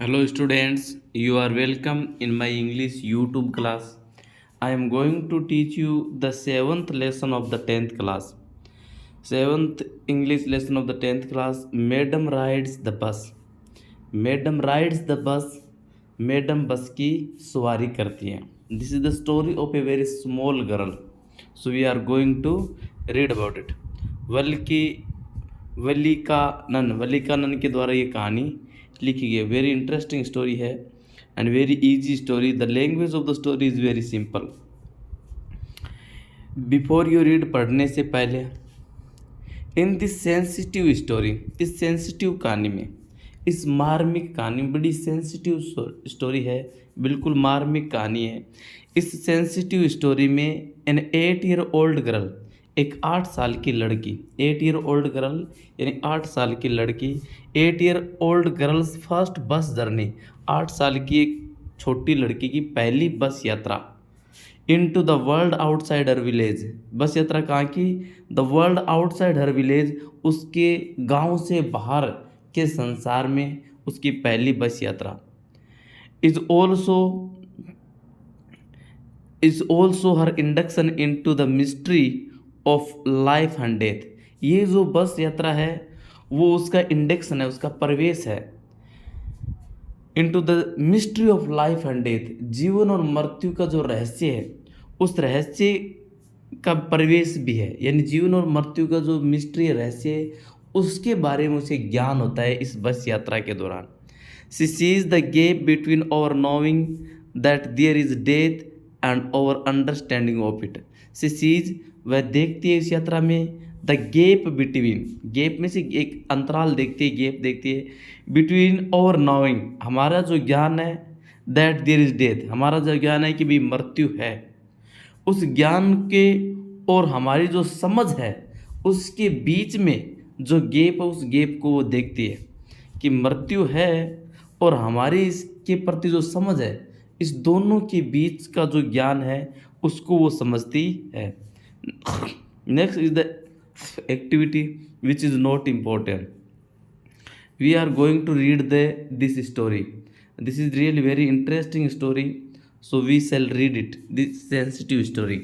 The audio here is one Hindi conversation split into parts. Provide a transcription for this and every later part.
Hello students, you are welcome in my English YouTube class. I am going to teach you the 7th lesson of the 10th class. 7th English lesson of the 10th class. Madam rides the bus. Madam rides the bus. Madam बस की सवारी करती हैं. This is the story of a very small girl. So we are going to read about it. वल्की वल्लिका नन के द्वारा ये कहानी लिखी गई है. वेरी इंटरेस्टिंग स्टोरी है and very easy story. The language of the story is very simple. Before you read, पढ़ने से पहले, इन दिस सेंसिटिव स्टोरी, इस सेंसिटिव कहानी में, इस मार्मिक कहानी में, बड़ी सेंसिटिव स्टोरी है, बिल्कुल मार्मिक कहानी है. इस सेंसिटिव स्टोरी में एन 8 ईयर ओल्ड गर्ल, एक 8 साल की लड़की, 8 ईयर ओल्ड गर्ल यानी 8 साल की लड़की, 8 year old girls first bus journey, 8 साल की एक छोटी लड़की की पहली बस यात्रा, into the world outside her village. बस यात्रा कहाँ की? The world outside her village, उसके गांव से बाहर के संसार में उसकी पहली बस यात्रा. Is also her induction into the mystery of life and death. ये जो बस यात्रा है वो उसका इंडक्शन है, उसका प्रवेश है into the mystery of life and death. जीवन और मृत्यु का जो रहस्य है, उस रहस्य का प्रवेश भी है. यानी जीवन और मृत्यु का जो मिस्ट्री रहस्य है, उसके बारे में उसे ज्ञान होता है इस बस यात्रा के दौरान. She sees the gap between our knowing that there is death and our understanding of it. She sees, वह देखती है इस यात्रा में, द गैप बिटवीन, गैप में से एक अंतराल देखती है, गैप देखती है, बिटवीन आवर नोइंग, हमारा जो ज्ञान है, दैट देयर इज डेथ, हमारा जो ज्ञान है कि भी मृत्यु है, उस ज्ञान के और हमारी जो समझ है उसके बीच में जो गैप है, उस गैप को वो देखती है कि मृत्यु है और हमारी इसके प्रति जो समझ है, इस दोनों के बीच का जो ज्ञान है उसको वो समझती है. Next is the activity which is not important. We are going to read this story. This is really very interesting story. So we shall read it, this sensitive story.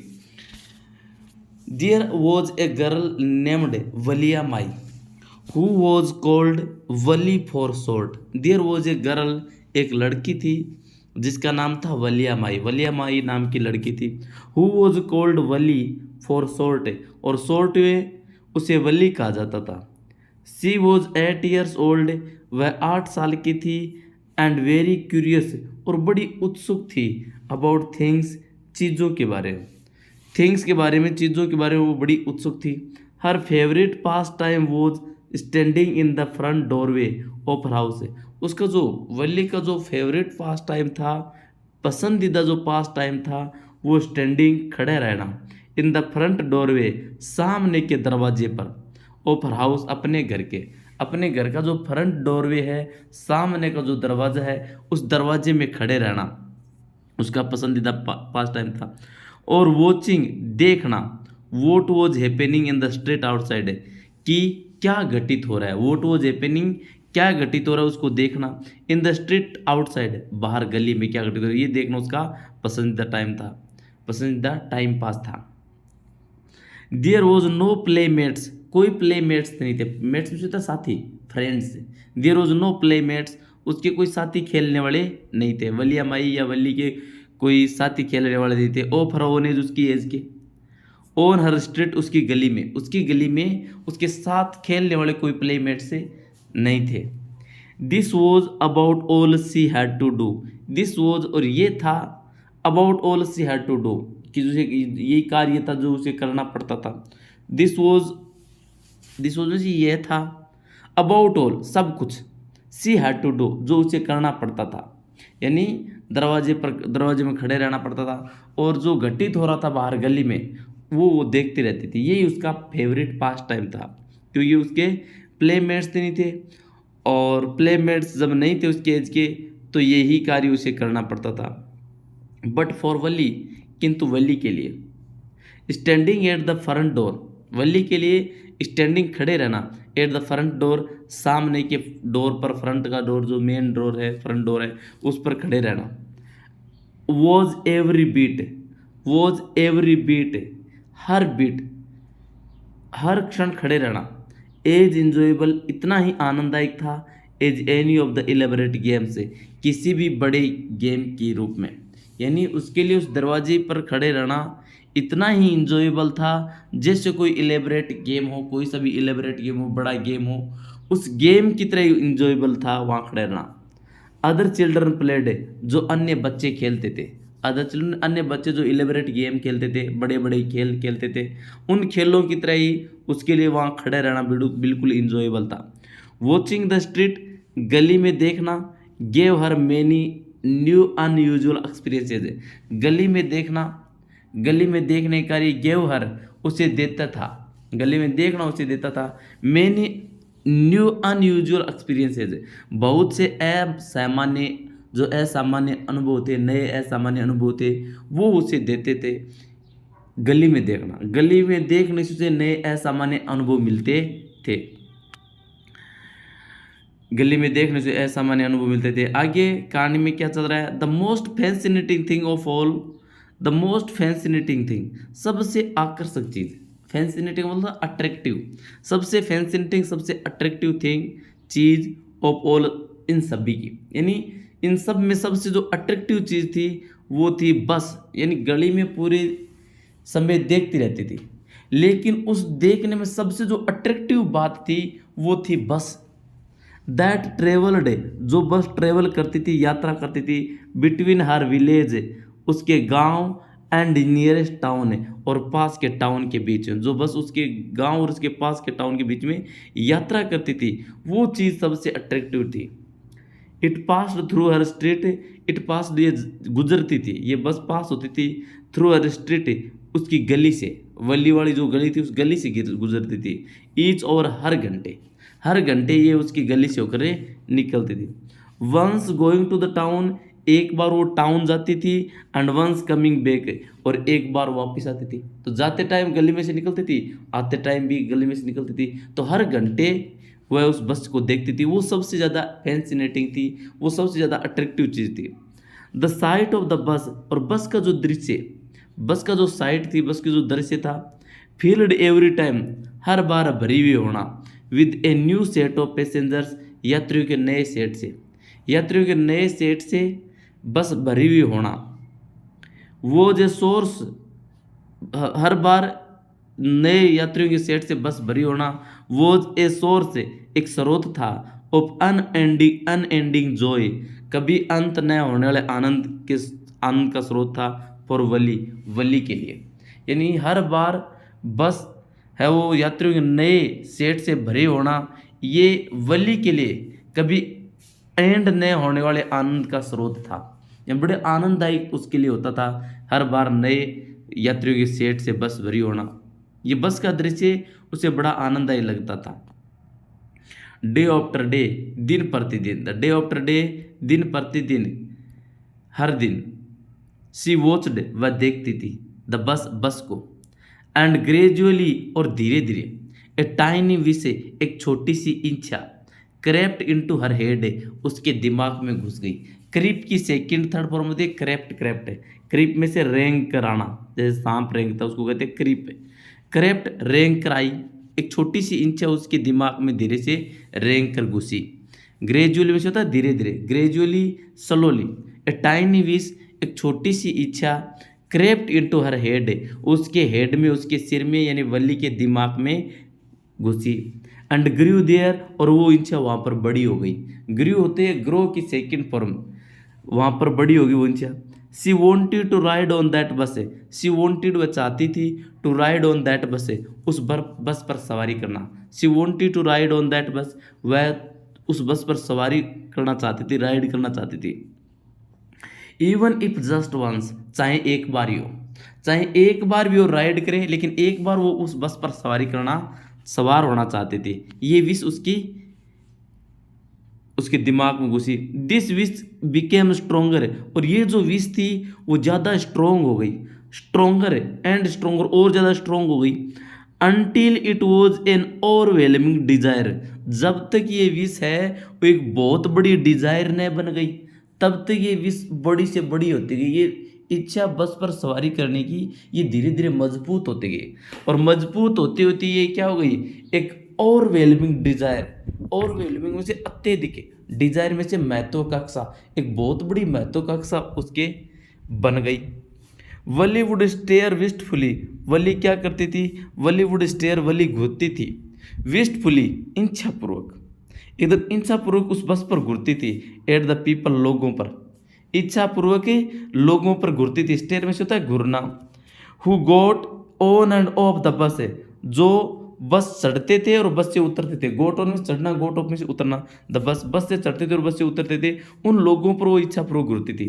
There was a girl named Valia Mai, who was called Vali for short. There was a girl, एक लड़की थी जिसका नाम था वलिया माई. वलिया माई नाम की लड़की थी. Who was called Vali for short, और शॉर्ट में उसे वली कहा जाता था. She was 8 years old, वह 8 साल की थी. एंड वेरी क्यूरियस, और बड़ी उत्सुक थी, अबाउट थिंग्स, चीज़ों के बारे में, थिंग्स के बारे में, चीज़ों के बारे में वो बड़ी उत्सुक थी. हर favourite pass time was standing in the front doorway of her house. उसका जो वली का जो फेवरेट पास टाइम था, पसंदीदा जो पास टाइम था, वो स्टैंडिंग, खड़े रहना, इन द फ्रंट डोरवे, सामने के दरवाजे पर, ऑफ हर हाउस, अपने घर के, अपने घर का जो फ्रंट डोरवे है, सामने का जो दरवाज़ा है, उस दरवाजे में खड़े रहना उसका पसंदीदा पास टाइम था. और वॉचिंग, देखना, what was happening in the street outside, कि क्या घटित हो रहा है, वॉट वॉज हैपनिंग, क्या घटित हो रहा है उसको देखना, इन द स्ट्रीट आउटसाइड, बाहर गली में क्या घटित हो रहा है ये देखना उसका पसंदीदा टाइम था, पसंदीदा टाइम पास था. देयर वॉज नो प्लेमेट्स, कोई प्लेमेट्स नहीं थे. मेट्स में था साथी, friends. There was no playmates, उसके कोई साथी खेलने वाले नहीं थे. वलिया माई या वली के कोई साथी खेलने वाले नहीं थे. ऑफ हर ओन एज, उसकी एज के. ऑन हर स्ट्रीट, उसकी गली में, उसकी गली में उसके साथ खेलने वाले कोई प्लेमेट से नहीं थे. This was about all she had to do. This was, और ये था, about all she had to do, कि उसे यही कार्य था जो उसे करना पड़ता था. दिस वॉज में से यह था, अबाउट ऑल, सब कुछ, सी हैड टू डू, जो उसे करना पड़ता था, यानी दरवाजे में खड़े रहना पड़ता था, और जो घटित हो रहा था बाहर गली में वो देखती रहती थी. यही उसका फेवरेट पास टाइम था, क्योंकि उसके प्लेमेट्स नहीं थे, और प्लेमेट्स जब नहीं थे उसके एज के, तो यही कार्य उसे करना पड़ता था. बट फॉर वली, किंतु वली के लिए, standing at the front door, Valli के लिए स्टैंडिंग खड़े रहना, एट द फ्रंट डोर सामने के डोर पर, फ्रंट का डोर जो मेन डोर है, फ्रंट डोर है, उस पर खड़े रहना। Was every bit, was every bit, हर बीट, हर क्षण खड़े रहना। एज इंजॉयबल, इतना ही आनंददायक था, as any of the elaborate game से, किसी भी बड़े गेम के रूप में। यानी उसके लिए उस दरवाजे पर खड़े रहना इतना ही इंजॉयबल था जैसे कोई इलेबरेट गेम हो, कोई सा भी इलेबरेट गेम हो, बड़ा गेम हो, उस गेम की तरह इंजॉयबल था वहाँ खड़े रहना। अदर चिल्ड्रन प्लेड, जो अन्य बच्चे खेलते थे, अदर चिल्ड्रन अन्य बच्चे जो इलेबरेट गेम खेलते थे, बड़े बड़े खेल खेलते थे, उन खेलों की तरह ही उसके लिए वहाँ खड़े रहना बिल्कुल इंजॉयबल था। वॉचिंग द स्ट्रीट, गली में देखना, gave her many new unusual experiences, गली में देखना, गली में देखने का ये गेव हर उसे देता था, गली में देखना उसे देता था, मैनी न्यू अनयूजुअल एक्सपीरियंसेज, बहुत से असामान्य, जो असामान्य अनुभव थे, नए असामान्य अनुभव थे, वो उसे देते थे। गली में देखना, गली में देखने से उसे नए असामान्य अनुभव मिलते थे, गली में देखने से असामान्य अनुभव मिलते थे। आगे कहानी में क्या चल रहा है? The most fascinating thing of all, the most fascinating thing, सबसे आकर्षक चीज़, फैसिनेटिंग मतलब अट्रैक्टिव, सबसे फैसिनेटिंग, सबसे अट्रैक्टिव थिंग, चीज़ ऑफ ऑल, इन सभी की, यानी इन सब में सबसे जो अट्रैक्टिव चीज़ थी वो थी बस। यानी गली में पूरे समय देखती रहती थी, लेकिन उस देखने में सबसे जो अट्रैक्टिव बात थी वो थी बस। दैट ट्रेवल्ड, जो बस ट्रेवल करती थी, यात्रा करती थी, बिटवीन हर विलेज, उसके गांव, एंड नियरेस्ट टाउन, और पास के टाउन के बीच में, जो बस उसके गांव और उसके पास के टाउन के बीच में यात्रा करती थी, वो चीज़ सबसे अट्रैक्टिव थी। It passed through her street, it passed, ये गुजरती थी, ये बस पास होती थी, थ्रू हर स्ट्रीट, उसकी गली से, वली वाली जो गली थी उस गली से गुजरती थी। ईच और हर घंटे, हर घंटे ये उसकी गली से होकर निकलती थी। Once going to the town, एक बार वो टाउन जाती थी, एंड वंस कमिंग बैक, और एक बार वापस आती थी। तो जाते टाइम गली में से निकलती थी, आते टाइम भी गली में से निकलती थी, तो हर घंटे वह उस बस को देखती थी। वो सबसे ज़्यादा फैसिनेटिंग थी, वो सबसे ज़्यादा अट्रैक्टिव चीज़ थी। The site of the bus, और बस का जो दृश्य, बस का जो साइट थी, बस की जो दृश्य था, फील्ड एवरी टाइम, हर बार भरी हुई होना, with a new set of passengers, यात्रियों के नए सेट से, यात्रियों के नए सेट से बस भरी हुई होना। वो जो सोर्स, हर बार नए यात्रियों के सेट से बस भरी होना, वो ए सोर्स, एक स्रोत था, ऑफ अनएंडिंग जॉय, कभी अंत न होने वाले आनंद का स्रोत था, फॉर वली, वली के लिए। यानी हर बार बस है वो यात्रियों के नए सेट से भरे होना, ये वली के लिए कभी एंड न होने वाले आनंद का स्रोत था। ये बड़े आनंददायक उसके लिए होता था, हर बार नए यात्रियों के सेट से बस भरी होना, ये बस का दृश्य उसे बड़ा आनंददायक लगता था। डे आफ्टर डे, दिन प्रतिदिन, द डे आफ्टर डे, दिन प्रतिदिन, हर दिन, सी वॉच्ड, वह देखती थी, द बस, बस को, एंड ग्रेजुअली, और धीरे धीरे, ए टाइनी विश, एक छोटी सी इच्छा, क्रेप्ट इनटू हर हेड, उसके दिमाग में घुस गई। क्रीप की सेकंड थर्ड फॉर्म होती है क्रेप्ट, क्रेप्ट है, क्रीप में से रेंग कराना, जैसे सांप रेंगता उसको कहते हैं क्रीप। क्रेप्ट, रेंग कराई, एक छोटी सी इच्छा उसके दिमाग में धीरे से रेंग कर घुसी। ग्रेजुअली में से होता है धीरे धीरे, gradually, slowly, a tiny wish, एक छोटी सी इच्छा, क्रेप्ट इनटू हर हेड, उसके हेड में, उसके सिर में, यानी वली के दिमाग में घुसी। एंड ग्रू देयर, और वो इच्छा वहाँ पर बड़ी हो गई। ग्रू होते हैं ग्रो की सेकंड फॉर्म, वहाँ पर बड़ी होगी वो इच्छा। She wanted to ride on that bus, she wanted, वह चाहती थी, टू राइड ऑन दैट बस, उस बस पर सवारी करना। She wanted to ride on that bus, वह उस बस पर सवारी करना चाहती थी, राइड करना चाहती थी। इवन इफ जस्ट वंस, चाहे एक बार ही हो, चाहे एक बार भी वो राइड करे, लेकिन एक बार वो उस बस पर सवारी करना, सवार होना चाहते थे। ये विश उसके दिमाग में घुसी। दिस विश बिकेम स्ट्रोंगर, और ये जो विश थी वो ज़्यादा स्ट्रोंग हो गई, स्ट्रोंगर एंड स्ट्रोंगर, और ज़्यादा स्ट्रोंग हो गई। Until it was an overwhelming desire, जब तक ये विश है वो एक बहुत बड़ी डिजायर न बन गई, तब तक ये विश बड़ी से बड़ी होती गई। ये इच्छा बस पर सवारी करने की ये धीरे धीरे मजबूत होती गई, और मजबूत होती होती ये क्या हो गई, एक ओवरवेलमिंग डिजायर, ओवरवेलमिंग में से अत्यधिक, डिजायर में से महत्वाकांक्षा, एक बहुत बड़ी महत्वाकांक्षा उसके बन गई। वली वुड स्टेयर विस्टफुली, वली क्या करती थी, वली वुड स्टेयर, वली घूरती थी, विस्टफुली इच्छापूर्वक, एकदम इच्छापूर्वक उस बस पर घूरती थी, एट द पीपल लोगों पर, इच्छापूर्वक ही लोगों पर घूरती थी। स्टेयर में से होता है घूरना। Who got on and off the bus, है जो बस चढ़ते थे और बस से उतरते थे, गोट ऑन में चढ़ना, गोट ऑफ में से उतरना, द बस, बस से चढ़ते थे और बस से उतरते थे, उन लोगों पर वो इच्छापूर्वक घूरती थी।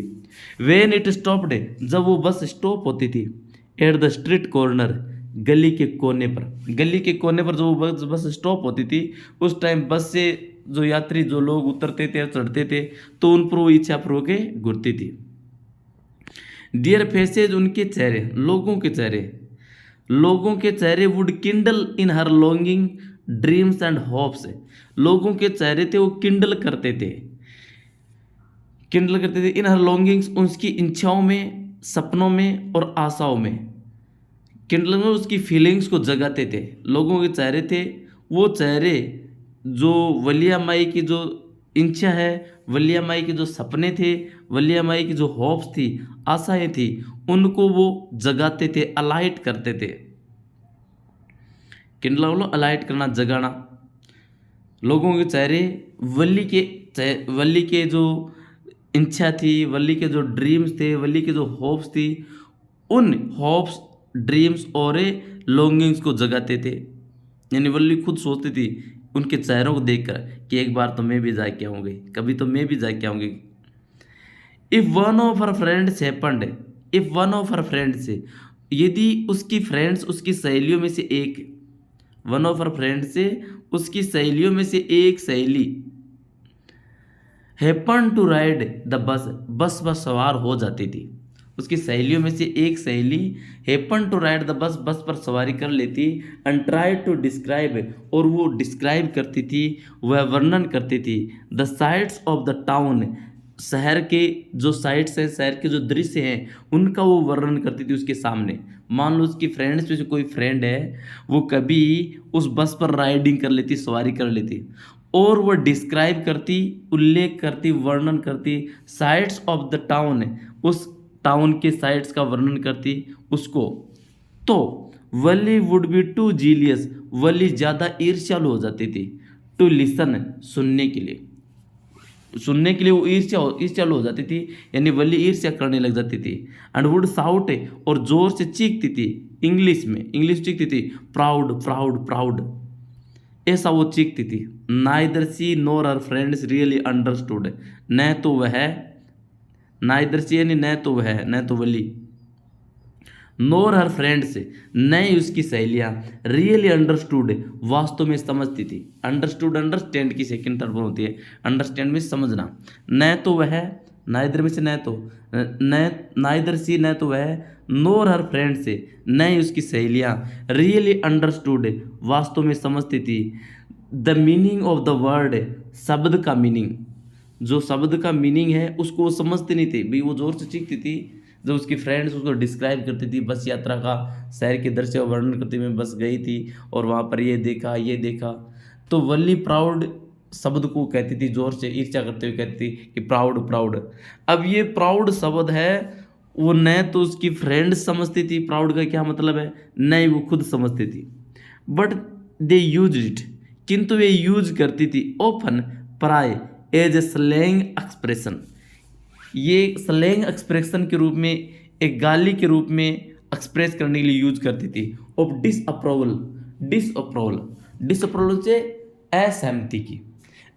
वेन इट स्टॉप्ड, जब वो बस स्टॉप होती थी, एट द स्ट्रीट कॉर्नर, गली के कोने पर, गली के कोने पर जो बस स्टॉप होती थी, उस टाइम बस से जो यात्री, जो लोग उतरते थे चढ़ते थे, तो उन पर वो इच्छापूर्वक घूरती थी। डियर फेसेज, उनके चेहरे, लोगों के चेहरे, लोगों के चेहरे would Kindle in her longing dreams and hopes, लोगों के चेहरे थे वो किंडल करते थे, किंडल करते थे इन हर लॉन्गिंग्स, उसकी इच्छाओं में, सपनों में और आशाओं में, किंडल में उसकी फीलिंग्स को जगाते थे। लोगों के चेहरे थे वो चेहरे जो वलिया माई की जो इच्छा है, वलिया माई के जो सपने थे, वलिया माई की जो होप्स थी, आशाएं थी, उनको वो जगाते थे, अलाइट करते थे। किंडल बोलो अलाइट करना, जगाना। लोगों के चेहरे वली के जो इच्छा थी, वली के जो ड्रीम्स थे, वली के जो होप्स थी, उन होप्स, ड्रीम्स और लॉन्गिंग्स को जगाते थे। यानी वली खुद सोचती थी उनके चेहरों को देखकर कि एक बार तो मैं भी जाके आऊँगी, कभी तो मैं भी जाके आऊँगी। If one of her friends happened, if one of her friends, यदि उसकी फ्रेंड्स, उसकी सहेलियों में से एक, वन ऑफ हर फ्रेंड्स से उसकी सहेलियों में से एक सहेली, happen to ride the bus, बस पर सवार हो जाती थी, उसकी सहेलियों में से एक सहेली happen to ride the bus, बस पर सवारी कर लेती, एंड ट्राई टू डिस्क्राइब, और वो डिस्क्राइब करती थी, वह वर्णन करती थी, the sites of the town, शहर के जो साइट्स हैं, शहर के जो दृश्य हैं, उनका वो वर्णन करती थी उसके सामने। मान लो उसकी फ्रेंड्स में से कोई फ्रेंड है, वो कभी उस बस पर राइडिंग कर लेती, सवारी कर लेती, और वो डिस्क्राइब करती, उल्लेख करती, वर्णन करती, साइट्स ऑफ द टाउन, उस टाउन के साइट्स का वर्णन करती उसको, तो वली वुड बी टू जीलियस, वली ज़्यादा ईर्ष्यालु हो जाती थी, टू लिसन, सुनने के लिए, सुनने के लिए वो ईर्ष्यालु हो जाती थी, यानी वली ईर्ष्या करने लग जाती थी। एंड वुड साउट, और जोर से चीखती थी, इंग्लिश में, इंग्लिश चीखती थी, प्राउड प्राउड प्राउड, ऐसा वो चीखती थी। नाइदर सी नोर हर फ्रेंड्स रियली अंडरस्टूड, न तो वह, नाइदर सी यानी न तो वह, न तो वली, नोर हर फ्रेंड्स, न ही उसकी सहेलियाँ, रियली अंडरस्टूड, वास्तव में समझती थी। अंडरस्टूड, अंडरस्टैंड की सेकंड टर्म होती है, अंडरस्टैंड में समझना। न तो वह, नाइदर में से न तो, न नाइदर सी न तो वह, नोर हर फ्रेंड्स, न ही उसकी सहेलियाँ, रियली अंडरस्टूड, वास्तव में समझती थी, the meaning of the word, शब्द का मीनिंग, जो शब्द का मीनिंग है उसको वो समझती नहीं थी। भाई वो जोर से चीखती थी जब उसकी फ्रेंड्स उसको डिस्क्राइब करती थी, बस यात्रा का, शहर के दृश्य का वर्णन करती, मैं बस गई थी और वहाँ पर ये देखा, ये देखा, तो वली प्राउड शब्द को कहती थी, जोर से ईर्ष्या करते हुए कहती थी कि प्राउड प्राउड। अब ये प्राउड शब्द है, वो न तो उसकी फ्रेंड समझती थी प्राउड का क्या मतलब है, न ही वो खुद समझती थी, बट दे यूज इट, किंतु वे यूज करती थी, ओपन, प्राय, एज ए स्लैंग एक्सप्रेशन, ये स्लैंग एक्सप्रेशन के रूप में, एक गाली के रूप में एक्सप्रेस करने के लिए यूज करती थी। ऑफ डिसअप्रूवल, डिसअप्रूवल, डिसअप्रूवल से असहमति की,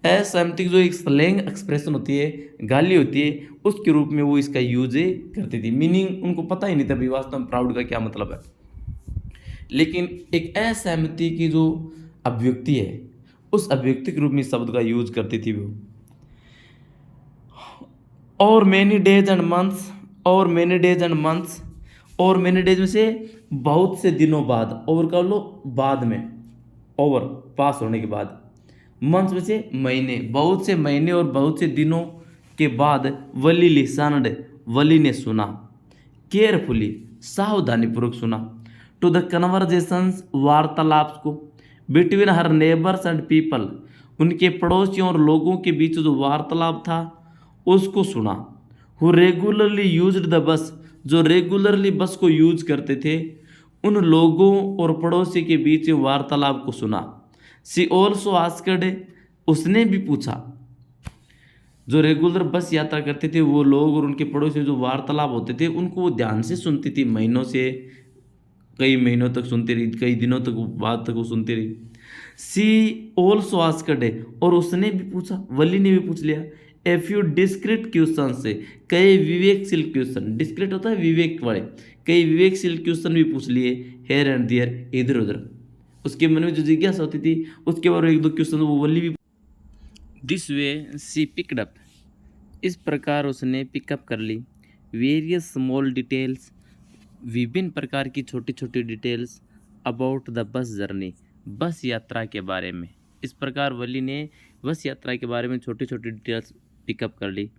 असहमति की जो एक स्लैंग एक्सप्रेशन होती है, गाली होती है, उसके रूप में वो इसका यूज करती थी। मीनिंग उनको पता ही नहीं था भाई वास्तव में प्राउड का क्या मतलब है, लेकिन एक असहमति की जो अभिव्यक्ति है, उस अभिव्यक्ति के रूप में शब्द का यूज करती थी वो। और मैनी डेज एंड मंथ्स, और मैनी डेज एंड मंथ्स, और मैनी डेज में से बहुत से दिनों बाद, ओवर कर लो बाद में, ओवर पास होने के बाद, मंथ में से महीने, बहुत से महीने और बहुत से दिनों के बाद वली लिसनड, वली ने सुना, केयरफुली सावधानीपूर्वक सुना, टू द कन्वर्जेशंस वार्तालाप को, between her neighbours and people, उनके पड़ोसियों और लोगों के बीच जो वार्तालाप था उसको सुना, who regularly used the bus, जो रेगुलरली बस को यूज करते थे उन लोगों और पड़ोसी के बीच वार्तालाप को सुना। सी ऑल्सो आस्क्ड, उसने भी पूछा, जो रेगुलर बस यात्रा करते थे वो लोग और उनके पड़ोसी जो वार्तालाप होते थे उनको वो ध्यान से सुनती थी, महीनों से, कई महीनों तक सुनती रही, कई दिनों तक बाद तक वो सुनती रही। सी ऑल्सो आस्क्ड, और उसने भी पूछा, वली ने भी पूछ लिया, ए फ्यू डिस्क्रिट क्वेश्चन से, कई विवेकशील क्वेश्चन, डिस्क्रिट होता है विवेक वाले, कई विवेकशील क्वेश्चन भी पूछ लिए, हेयर एंड देयर, इधर उधर, उसके मन में जो जिज्ञासा होती थी उसके बारे में एक दो क्वेश्चन वो वली भी। This way she picked up, इस प्रकार उसने पिकअप कर ली, वेरियस स्मॉल डिटेल्स, विभिन्न प्रकार की छोटी छोटी details, about the bus journey, बस यात्रा के बारे में। इस प्रकार वली ने बस यात्रा के बारे में छोटी छोटी डिटेल्स पिकअप कर ली।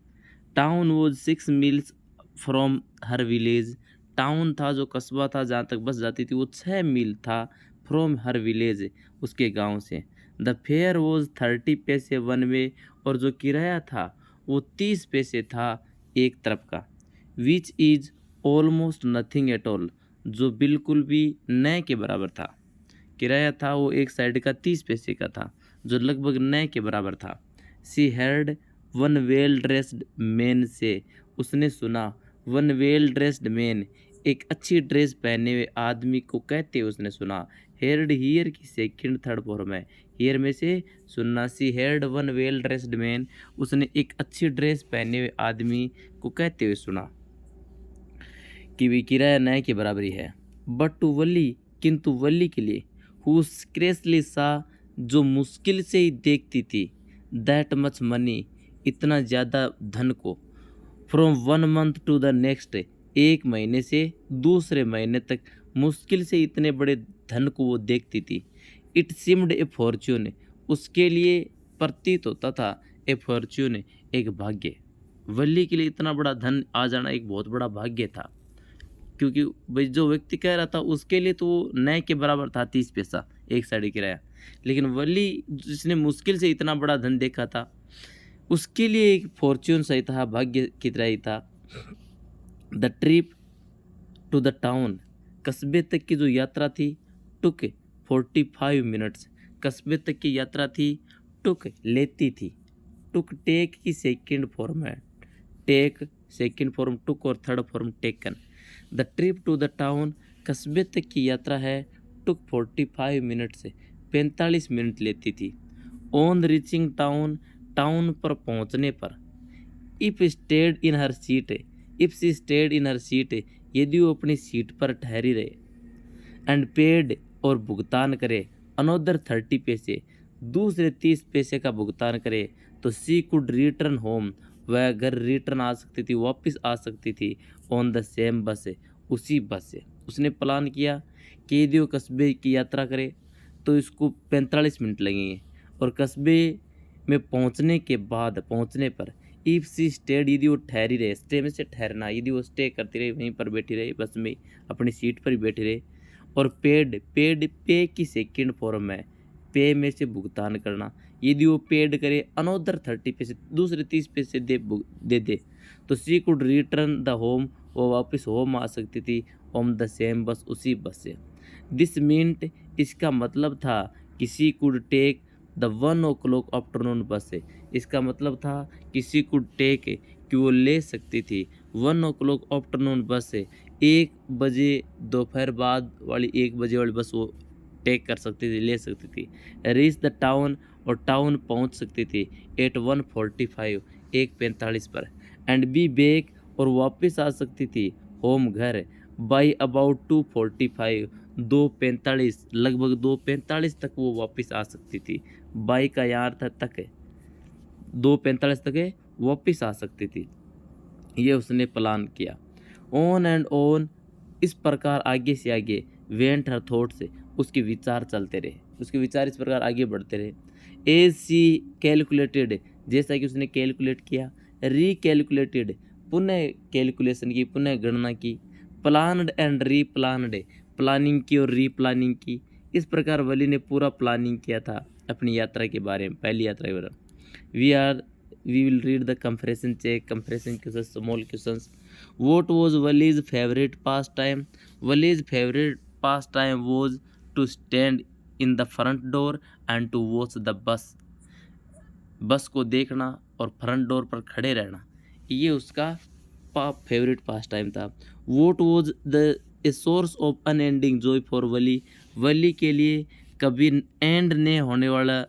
Town was 6 miles from her village, town था जो कस्बा था जहाँ तक बस जाती थी वो 6 मील था, फ्रॉम हर विलेज, उसके गांव से। द फेयर वॉज 30 पैसे वन वे, और जो किराया था वो 30 पैसे था एक तरफ का। Which is almost nothing at all, जो बिल्कुल भी नए के बराबर था। किराया था वो एक साइड का 30 पैसे का था जो लगभग नए के बराबर था। सी हेard वन वेल ड्रेस्ड मैन से, उसने सुना, वन वेल ड्रेस्ड मैन, एक अच्छी ड्रेस पहने हुए आदमी को कहते हुए उसने सुना। हेयर्ड हियर की सेकंड थर्ड फॉर्म है, हियर में से सुनना। She heard one well dressed man, उसने एक अच्छी ड्रेस पहने हुए आदमी को कहते हुए सुना कि वे किराया नए के बराबरी है। बट टू वली, किंतु वली के लिए, हु स्क्रेसली सा, जो मुश्किल से ही देखती थी, दैट मच मनी, इतना ज़्यादा धन को, from one month to the next, एक महीने से दूसरे महीने तक मुश्किल से इतने बड़े धन को वो देखती थी। इट सिम्ड ए फॉर्च्यून, उसके लिए प्रतीत होता था, ए फॉर्च्यून, एक भाग्य। वली के लिए इतना बड़ा धन आ जाना एक बहुत बड़ा भाग्य था, क्योंकि भाई जो व्यक्ति कह रहा था उसके लिए तो वो नए के बराबर था 30 पैसा एक साड़ी किराया, लेकिन वली जिसने मुश्किल से इतना बड़ा धन देखा था उसके लिए एक फॉर्च्यून सही था, भाग्य की तरह ही था। The trip to the town, कस्बे तक की जो यात्रा थी, टुक 45 मिनट्स, कस्बे तक की यात्रा थी, टुक लेती थी, टुक टेक की सेकंड फॉर्म है, टेक सेकंड फॉर्म टुक और third form taken. The trip to the town, कस्बे तक की यात्रा है, टुक 45 मिनट से 45 मिनट लेती थी। ऑन रीचिंग टाउन, टाउन पर पहुंचने पर, if stayed in her seat, if she stayed in her seat, यदि वो अपनी सीट पर ठहरी रहे, एंड पेड, और भुगतान करे, अनोदर 30 पैसे, दूसरे 30 पैसे का भुगतान करे, तो सी कुड रिटर्न होम, वह घर रिटर्न आ सकती थी, वापस आ सकती थी, ऑन द सेम बस, उसी बस से। उसने प्लान किया कि यदि वो कस्बे की यात्रा करे तो इसको 45 मिनट लगेंगे, और कस्बे में पहुंचने के बाद, पहुंचने पर, इफ सी स्टेड, यदि वो ठहरी रहे, स्टे में से ठहरना, यदि वो स्टे करती रही, वहीं पर बैठी रही बस में, अपनी सीट पर ही बैठी रही, और पेड, पेड पे की सेकंड फॉर्म है, पे में से भुगतान करना, यदि वो पेड करे, अनोदर 30 पैसे, दूसरे 30 पैसे दे, तो सी कुड रिटर्न द होम, वो वापस होम आ सकती थी, ऑन द सेम बस, उसी बस से। दिस मीन्ट, इसका मतलब था कि she could take the 1 o'clock afternoon bus, इसका मतलब था किसी कुड टेक, कि वो ले सकती थी 1 o'clock आफ्टरनून बस, 1 बजे दोपहर बाद वाली 1 बजे वाली बस वो टेक कर सकती थी, ले सकती थी। रीच द टाउन, और टाउन पहुंच सकती थी, एट 1:45, 1:45 पर, एंड बी बैक, और वापस आ सकती थी, होम घर, बाई अबाउट 2:45, 2:45, लगभग 2:45 तक वो वापस आ सकती थी। बाई का यहाँ अर्थ तक है, 2:45 तक है वापस आ सकती थी, ये उसने प्लान किया। ऑन एंड ऑन इस प्रकार आगे से आगे वेंट हर थॉट से उसके विचार चलते रहे, उसके विचार इस प्रकार आगे बढ़ते रहे। एज सी कैलकुलेटेड, जैसा कि उसने कैलकुलेट किया, रिकैलकुलेटेड, पुनः कैलकुलेशन की, पुनः गणना की, प्लान्ड एंड रीप्लान्ड, प्लानिंग की और रीप्लानिंग की। इस प्रकार वली ने पूरा प्लानिंग किया था अपनी यात्रा के बारे में, पहली यात्रा के बारे में। We will read the comparison check, comparison question, small questions. What was Valli's favourite pastime? Valli's favourite pastime was to stand in the front door and to watch the bus. Bus को देखना और फ्रंट डोर पर खड़े रहना, ये उसका फेवरेट पास टाइम था। What was the a source of unending joy for Valli, Valli के लिए कभी एंड नहीं होने वाला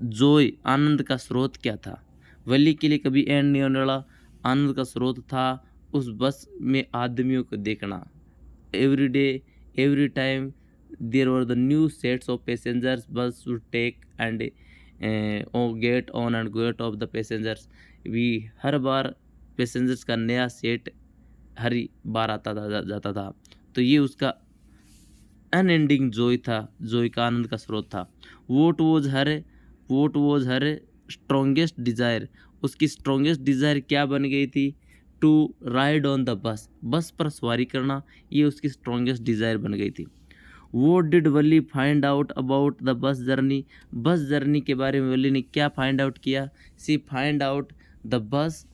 जॉय, आनंद का स्रोत क्या था? वली के लिए कभी एंड नहीं होने वाला आनंद का स्रोत था उस बस में आदमियों को देखना। Every day, every time there were the new sets of passengers bus would take and get on and get off the passengers. भी हर बार पैसेंजर्स का नया सेट हर बार आता था, जाता था। तो ये उसका अनएंडिंग जॉय था, जॉय का आनंद का स्रोत था। What was her strongest desire, उसकी स्ट्रॉन्गेस्ट डिज़ायर क्या बन गई थी? To ride on the bus, बस पर सवारी करना, ये उसकी स्ट्रॉन्गेस्ट डिज़ायर बन गई थी। वो did Valli find out about the bus journey, bus journey के बारे में वली ने क्या फाइंड आउट किया? She find out the bus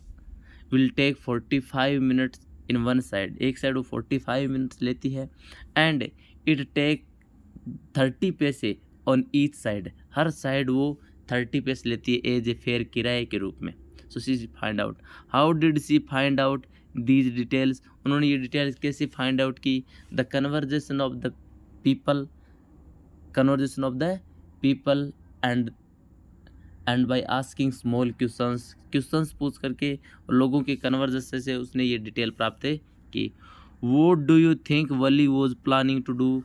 will take 45 minutes in one side, एक साइड वो 45 मिनट्स लेती है, एंड इट टेक 30 पैसे on each side, her side वो 30 पैसे लेती है एज ए फेयर, किराए के रूप में। So she find out. How did she find out these details, उन्होंने ये डिटेल्स कैसे फाइंड आउट की? The conversation of the people, conversation of the people and by asking small questions पूछ करके और लोगों के कन्वर्जेशन से उसने ये डिटेल प्राप्त की। What do you think Valli was planning to do,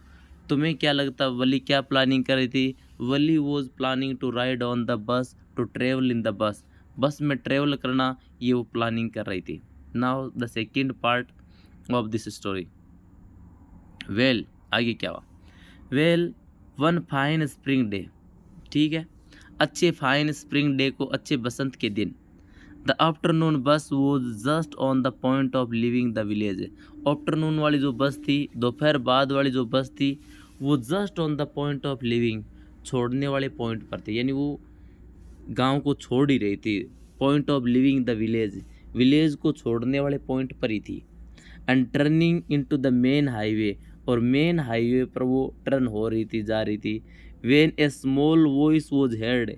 तुम्हें क्या लगता वली क्या प्लानिंग कर रही थी? Valli was planning to ride on the bus, to travel in the bus, bus में ट्रेवल करना, ये वो प्लानिंग कर रही थी। Now the second part of this story. Well, आगे क्या हुआ? Well, one fine spring day, ठीक है, अच्छे फाइन स्प्रिंग डे को, अच्छे बसंत के दिन, द आफ्टरनून बस was just on the point of leaving the village. Afternoon वाली जो बस थी, दोपहर बाद वाली जो बस थी, वो just on the point of living, छोड़ने वाले पॉइंट पर थी, यानी वो गांव को छोड़ ही रही थी। Point of leaving the village, village को छोड़ने वाले पॉइंट पर ही थी। And turning into the main highway, और मेन हाईवे पर वो टर्न हो रही थी, जा रही थी। When a small voice was heard,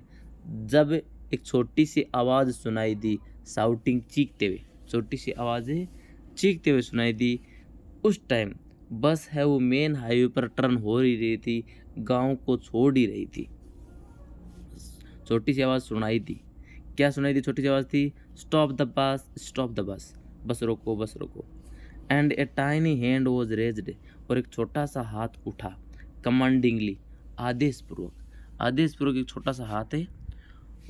जब एक छोटी सी आवाज़ सुनाई दी, साउटिंग, चीखते हुए, छोटी सी आवाज़ें चीखते हुए सुनाई दी। उस टाइम बस है वो मेन हाईवे पर टर्न हो ही रही थी, गांव को छोड़ ही रही थी। छोटी सी आवाज़ सुनाई दी, क्या सुनाई दी? छोटी सी आवाज़ थी, stop the bus, stop the bus, बस रोको, बस रोको। And a tiny hand was raised, और एक छोटा सा हाथ उठा, कमांडिंगली, आदेशपूर्वक एक छोटा सा हाथ है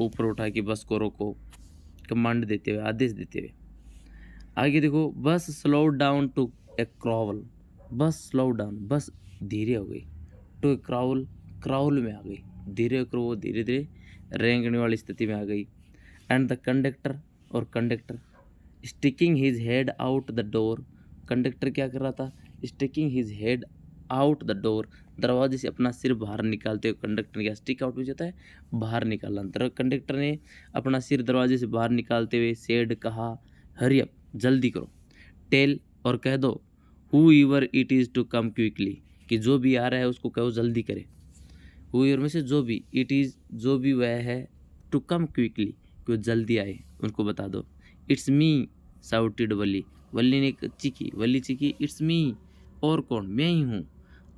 ऊपर उठा के बस को रोको, कमांड देते हुए, आदेश देते हुए। आगे देखो, bus slow down to a crawl, bus slow down, bus धीरे हो गई, टू ए क्राउल, क्राउल में आ गई, धीरे होकर वो धीरे धीरे रेंगने वाली स्थिति में आ गई। एंड द कंडक्टर, और conductor sticking his head out the door, conductor क्या कर रहा था? Sticking his head out the door, दरवाजे से अपना सिर बाहर निकालते हुए, कंडक्टर ने क्या, स्टिक आउट भी जाता है, बाहर निकालना, कंडक्टर ने अपना सिर दरवाजे से बाहर निकालते हुए सेड, कहा, हरी अप, जल्दी करो, टेल, और कह दो, whoever it is to come quickly, कि जो भी आ रहा है उसको कहो जल्दी करे। हु एवर में से जो भी, इट इज़ जो भी वह है, टू कम क्विकली, कि वो जल्दी आए, उनको बता दो। इट्स मी, साउटेड वली, वली ने चीखी, वली चीखी, इट्स मी, और कौन? मैं ही हूँ।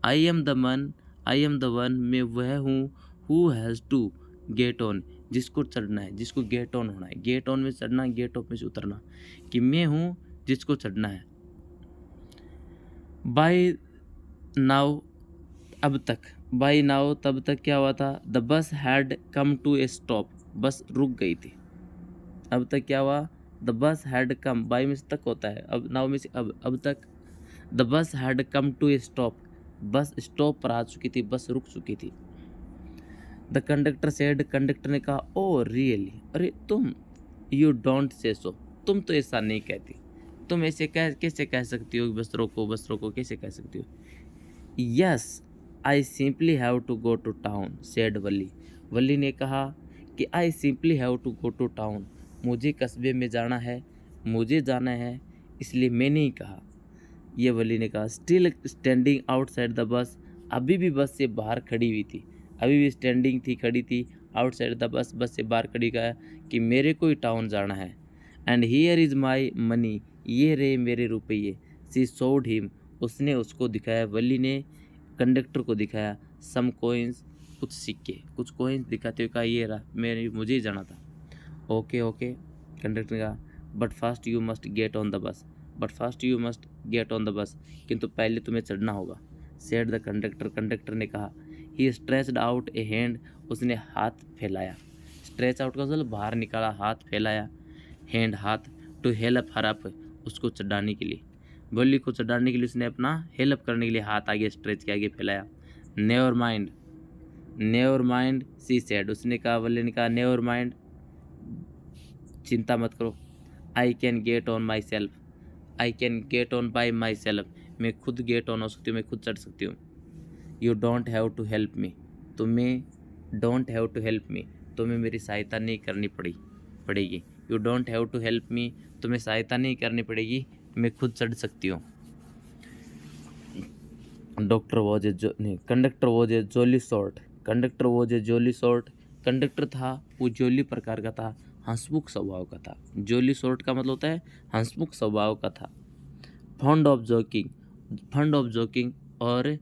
आई एम द वन, मैं वह हूँ, who has to get on, जिसको चढ़ना है, जिसको गेट ऑन होना है, गेट ऑन में चढ़ना, गेट ऑफ में से उतरना, कि मैं हूँ जिसको चढ़ना है। बाय नाउ, अब तक, बाय नाउ, तब तक क्या हुआ था? The bus had come to a stop, bus रुक गई थी। अब तक क्या हुआ? The bus had come, bye में से तक होता है, अब नाउ में से अब तक, the bus had come to a stop, bus stop पर आ चुकी थी, बस रुक चुकी थी। द कंडक्टर सेड, कंडक्टर ने कहा, ओ रियली, अरे तुम, यू डोंट से सो, तुम तो ऐसा नहीं कहती, तुम ऐसे कैसे कह सकती हो, बस रोको कैसे कह सकती हो। Yes I simply have to go to town said Valli, Valli ने कहा कि I simply have to go to town, मुझे कस्बे में जाना है, मुझे जाना है, इसलिए मैंने ही कहा। ये वली ने कहा, still standing outside the bus, अभी भी बस से बाहर खड़ी हुई थी, अभी भी स्टैंडिंग थी, खड़ी थी, आउटसाइड द बस, बस से बाहर खड़ी, कहा कि मेरे को ही टाउन जाना है। And here is my money, ये रहे मेरे रुपये। सी शोड हिम, उसने उसको दिखाया, वली ने कंडक्टर को दिखाया, सम कोइंस, कुछ सिक्के, कुछ कोइंस दिखाते हुए कहा, ये रहा, मुझे ही जाना था। ओके ओके, कंडक्टर ने कहा, but fast you must get on the बस, but fast you must get on the बस, किंतु पहले तुम्हें चढ़ना होगा। सेड द कंडक्टर, कंडक्टर ने कहा। ही स्ट्रेच्ड आउट ए हैंड, उसने हाथ फैलाया, स्ट्रेच आउट का मतलब बाहर निकाला, हाथ फैलाया, हैंड हाथ, टू हेल्प हर अप, उसको चढ़ाने के लिए, वली को चढ़ाने के लिए उसने अपना हेल्प करने के लिए हाथ आगे स्ट्रेच के आगे फैलाया। Never mind, never mind she said, उसने कहा, वली ने कहा, नेवर माइंड, चिंता मत करो, I can get on my self, I can get on by myself, मैं खुद गेट ऑन हो सकती हूँ, मैं खुद चढ़ सकती हूँ। You don't have to help me, तुम्हें don't have to help me, तुम्हें मेरी सहायता नहीं करनी पड़ेगी। You don't have to help me, तुम्हें सहायता नहीं करनी पड़ेगी, मैं खुद चढ़ सकती हूँ। Conductor was a jolly sort, conductor was a jolly sort, conductor था वो जोली प्रकार का था, हंसमुख स्वभाव का था। जोली सॉर्ट का मतलब होता है हंसमुख स्वभाव का था। Fund of joking, fund of joking, और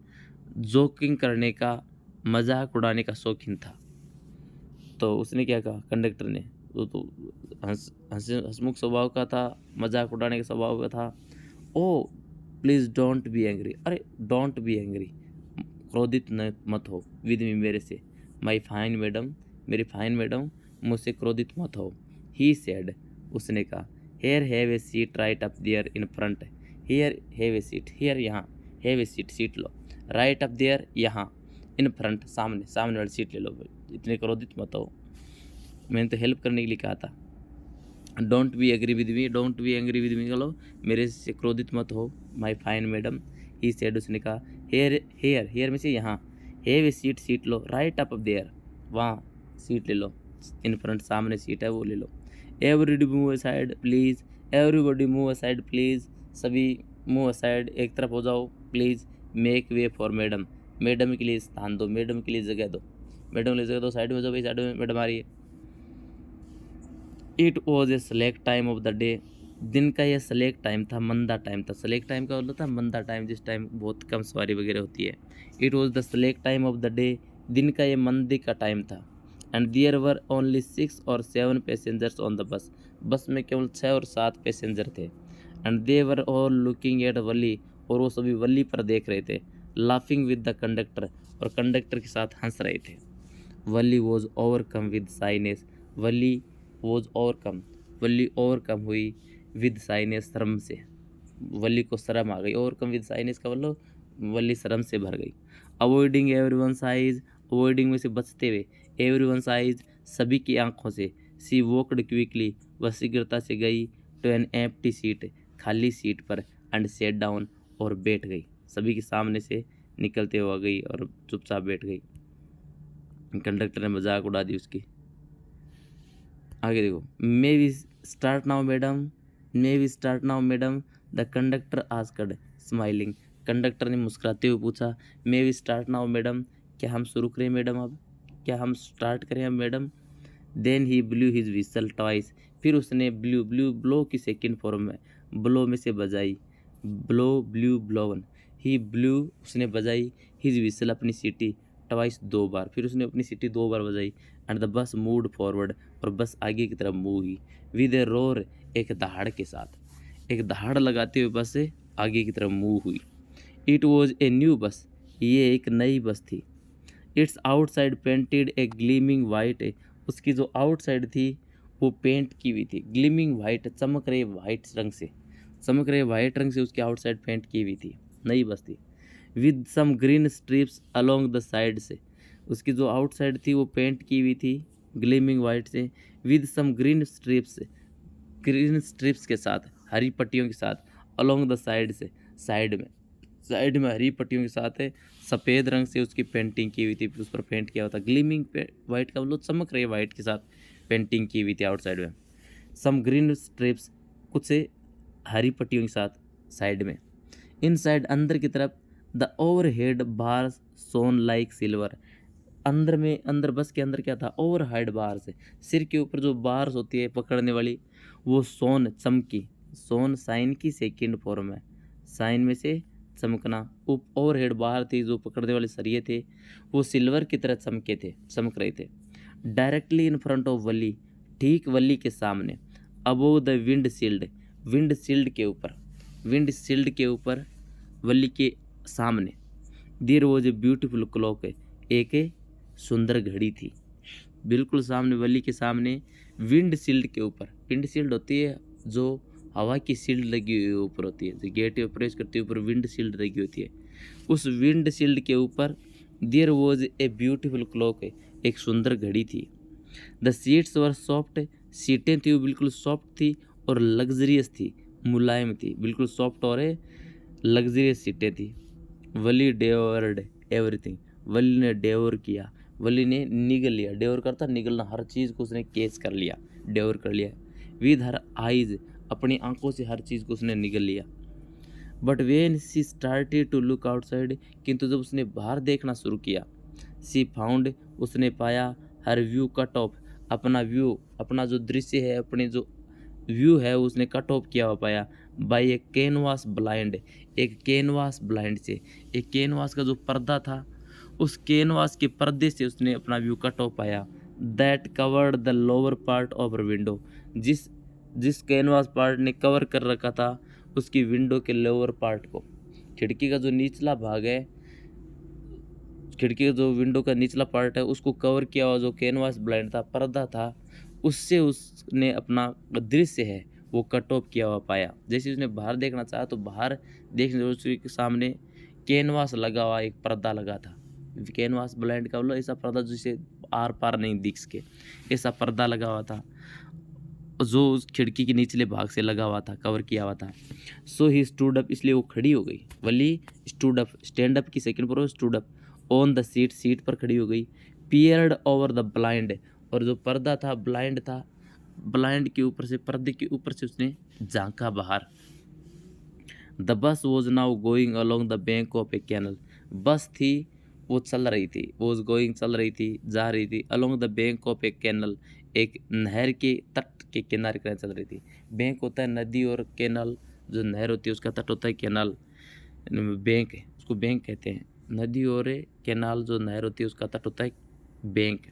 जोकिंग करने का, मजाक उड़ाने का शौकीन था। तो उसने क्या कहा कंडक्टर ने, तो हंसमुख स्वभाव का था, मजाक उड़ाने के स्वभाव का था। Oh please don't be angry, अरे डोंट बी एंग्री, क्रोधित न मत हो, विद मी, मेरे से, माई फाइन मैडम, मेरी फाइन मैडम, मुझसे क्रोधित मत हो। ही सेड, उसने कहा, here have a seat right up there in front, here have a seat, here यहाँ, हैव ए सीट, सीट लो, राइट अप देयर यहाँ, इन फ्रंट, सामने, सामने वाली सीट ले लो, इतने क्रोधित मत हो, मैंने तो हेल्प करने के लिए कहा था। Don't be agree with me, don't be angry with me, चलो मेरे से क्रोधित मत हो, my fine madam. He said, उसने कहा, हेयर हेयर, हेयर में से यहाँ, हैव ए सीट, सीट लो, राइट अप देयर, वहाँ सीट ले लो, इन फ्रंट, सामने सीट है वो ले लो। Everybody move aside please, everybody move aside please, सभी मूव असाइड, एक तरफ हो जाओ please, make way for madam, madam के लिए स्थान दो, मैडम के लिए जगह दो, मैडम के लिए जगह दो, साइड में हो जाओ भाई, साइड में मैडम आ रही है। It was a select time of the day, दिन का यह सेलेक्ट टाइम था, मंदा टाइम था। सेलेक्ट टाइम का मतलब था मंदा टाइम, जिस टाइम बहुत कम सवारी वगैरह होती है। It was the select time of the day, दिन का यह मंदे का टाइम था। एंड देयर वर ओनली 6 और 7 passengers on the bus, bus में केवल 6 और 7 पैसेंजर थे। And they were all looking at Valli, और वो सभी वली पर देख रहे थे। लाफिंग विद द कंडक्टर, और कंडक्टर के साथ हंस रहे थे। Valli was overcome with shyness, Valli was overcome, Valli overcome हुई विद साइनेस, शर्म से, वली को शर्म आ गई। ओवरकम विद साइनेस का मतलब वली शर्म से भर गई। अवॉइडिंग एवरीवन्स आइज, अवॉइडिंग में से बचते हुए, एवरीवन्स आइज, सभी की आंखों से। सी वॉकड क्विकली, वह शीघ्रता से गई, टू एन एम्प्टी सीट, खाली सीट पर, एंड सेट डाउन, और बैठ गई, सभी के सामने से निकलते हुए गई और चुपचाप बैठ गई। कंडक्टर ने मजाक उड़ा दी उसकी। आगे देखो, may we start now madam, may we start now madam, the conductor asked smiling, conductor ने मुस्कुराते हुए पूछा, may we start now madam, क्या हम शुरू करें मैडम, अब क्या हम स्टार्ट करें अब madam. Then he blew his whistle twice, फिर उसने ब्लू, ब्लू ब्लो की सेकेंड फॉर्म में, ब्लो में से बजाई, blow blew blown, he blew, उसने बजाई, हिज विसल, अपनी सीटी, ट्वाइस, 2 बार, फिर उसने अपनी सीटी 2 बार बजाई। And the bus moved forward, और बस आगे की तरफ मूव हुई। विद ए रोर, एक दहाड़ के साथ, एक दहाड़ लगाते हुए बस आगे की तरफ मूव हुई। It was a new bus, ये एक नई बस थी। It's outside painted A gleaming white, उसकी जो आउटसाइड थी वो पेंट की हुई थी, ग्लीमिंग वाइट, चमक रही वाइट रंग से, चमक रहे वाइट रंग से उसकी आउटसाइड पेंट की हुई थी, नई बस थी। With some green stripes along the side से, उसकी जो आउटसाइड थी वो पेंट की हुई थी ग्लीमिंग वाइट से, with some green stripes, green stripes के साथ, हरी पट्टियों के साथ, अलोंग द साइड से, साइड में हरी पट्टियों के साथ है, सफ़ेद रंग से उसकी पेंटिंग की हुई थी, उस पर पेंट किया हुआ था। ग्लीमिंग वाइट का मतलब चमक रही वाइट के साथ पेंटिंग की हुई थी आउटसाइड में। सम ग्रीन स्ट्रिप्स, कुछ से हरी पट्टियों के साथ साइड में। इनसाइड, अंदर की तरफ, the overhead bar shone like silver, अंदर बस के अंदर क्या था, ओवर हेड बार से, सिर के ऊपर जो बार्स होती है पकड़ने वाली, वो सोन चमकी, सोन साइन की सेकंड फॉर्म है, साइन में से चमकना, ओवर हेड बार थी जो पकड़ने वाले सरिये थे, वो सिल्वर की तरह चमक रहे थे। डायरेक्टली इन फ्रंट ऑफ वली, ठीक वली के सामने, अबोव द विंड शील्ड के ऊपर, वली के सामने, there was a beautiful clock, एक सुंदर घड़ी थी। बिल्कुल सामने, वली के सामने, विंड शील्ड के ऊपर, विंड शील्ड होती है जो हवा की शील्ड लगी हुई ऊपर होती है, जो गेट प्रेस करती है ऊपर विंड शील्ड लगी होती है, उस विंड शील्ड के ऊपर there was a beautiful clock, एक सुंदर घड़ी थी। द सीट्स वर सॉफ्ट, सीटें थी वो बिल्कुल सॉफ्ट थी और लग्जरियस थी, मुलायम थी, बिल्कुल सॉफ्ट और लग्जरियस सीटें थी। वली डेवर्ड एवरीथिंग, वली ने डेवर किया, वली ने निगल लिया, डेवर करता निगलना, हर चीज़ को उसने कैच कर लिया, डेवर कर लिया। विद हर आइज, अपनी आंखों से हर चीज़ को उसने निगल लिया। But when she started to look outside, किंतु जब उसने बाहर देखना शुरू किया, सी फाउंड, उसने पाया, हर व्यू कट ऑफ, अपना जो दृश्य है, अपने जो व्यू है उसने कट ऑफ किया हुआ पाया, बाई ए कैनवास ब्लाइंड, एक कैनवास ब्लाइंड से, एक कैनवास का जो पर्दा था उस कैनवास के पर्दे से उसने अपना व्यू कट ऑफ पाया। That covered the lower part of window, जिस कैनवास पार्ट ने कवर कर रखा था उसकी विंडो के लोअर पार्ट को, खिड़की का जो निचला भाग है, खिड़की का जो विंडो का निचला पार्ट है उसको कवर किया हुआ जो कैनवास ब्लाइंड था, पर्दा था, उससे उसने अपना दृश्य है वो कट ऑफ किया हुआ पाया। जैसे उसने बाहर देखना चाहा तो बाहर देखने उसके सामने कैनवास लगा हुआ एक पर्दा लगा था। कैनवास ब्लाइंड का मतलब ऐसा पर्दा जिसे आर पार नहीं दिख सके, ऐसा पर्दा लगा हुआ था जो उस खिड़की के निचले भाग से लगा हुआ था, कवर किया हुआ था। सो ही स्टूड अप, इसलिए वो खड़ी हो गई। वली स्टूड अप, स्टैंड अप की सेकंड पर stood up, on the seat पर खड़ी हो गई। पियर्ड ओवर द ब्लाइंड, और जो पर्दा था ब्लाइंड था, ब्लाइंड के ऊपर से, पर्दे के ऊपर से उसने झांका बाहर। The bus was now going along the bank of a canal, bus थी वो चल रही थी, वॉज गोइंग चल रही थी, जा रही थी, along the bank of a canal, एक नहर के तट के किनारे किनारे चल रही थी। बैंक होता है नदी, और कैनल जो नहर होती है उसका तट होता है कैनल, बैंक है उसको बैंक कहते हैं। नदी और कैनाल जो नहर होती है उसका तट होता है बैंक।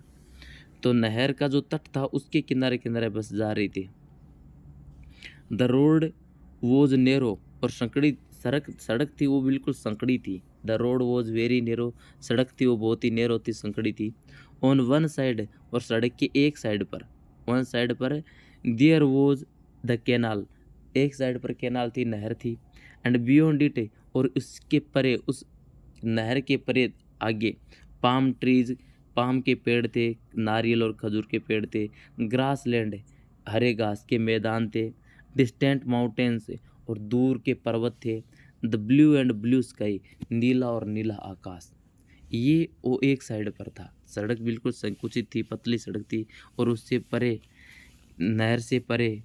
तो नहर का जो तट था उसके किनारे किनारे बस जा रही थी। द रोड वॉज नेरो, और संकड़ी सड़क थी वो बिल्कुल संकड़ी थी। The road was very narrow, सड़क थी वो बहुत ही नेरो थी, संकड़ी थी। ऑन वन साइड, और सड़क के एक साइड पर, वन साइड पर, देयर वॉज द कैनाल, एक साइड पर कैनाल थी, नहर थी। एंड बियॉन्ड इट, और उसके परे, उस नहर के परे आगे, पाम ट्रीज, पाम के पेड़ थे, नारियल और खजूर के पेड़ थे। ग्रास लैंड, हरे घास के मैदान थे। डिस्टेंट माउंटेन्स, और दूर के पर्वत थे। The blue and blue sky, नीला और नीला आकाश। ये वो एक साइड पर था, सड़क बिल्कुल संकुचित थी, पतली सड़क थी, और उससे परे, नहर से परे,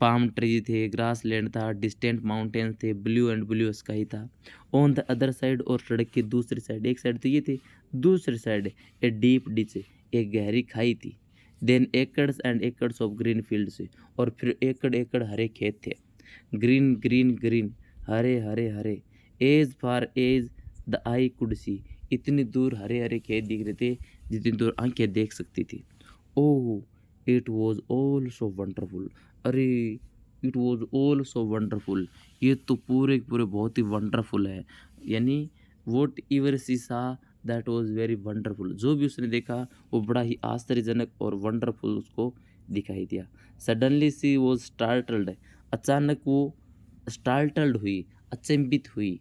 पाम ट्री थे, ग्रास लैंड था, डिस्टेंट माउंटेन्स थे, ब्लू एंड ब्लू स्काई था। ऑन द अदर साइड, और सड़क की दूसरी साइड, एक साइड तो ये थी, दूसरी साइड ए डीप डिच, एक गहरी खाई थी। Then acres and acres of green fields, और फिर एकड़ एकड़ हरे खेत थे। ग्रीन ग्रीन ग्रीन, हरे हरे हरे। As far as the eye could see, इतनी दूर हरे हरे खेत दिख रहे थे जितनी दूर आंखें देख सकती थी। Oh it was all so wonderful, अरे it was all so wonderful, ये तो पूरे पूरे बहुत ही वंडरफुल है। यानी वॉट एवर सी सा दैट वॉज वेरी वंडरफुल, जो भी उसने देखा वो बड़ा ही आश्चर्यजनक और वंडरफुल उसको दिखाई दिया। सडनली सी वॉज स्टार्टल्ड, अचानक वो स्टार्टल्ड हुई, अचंभित हुई।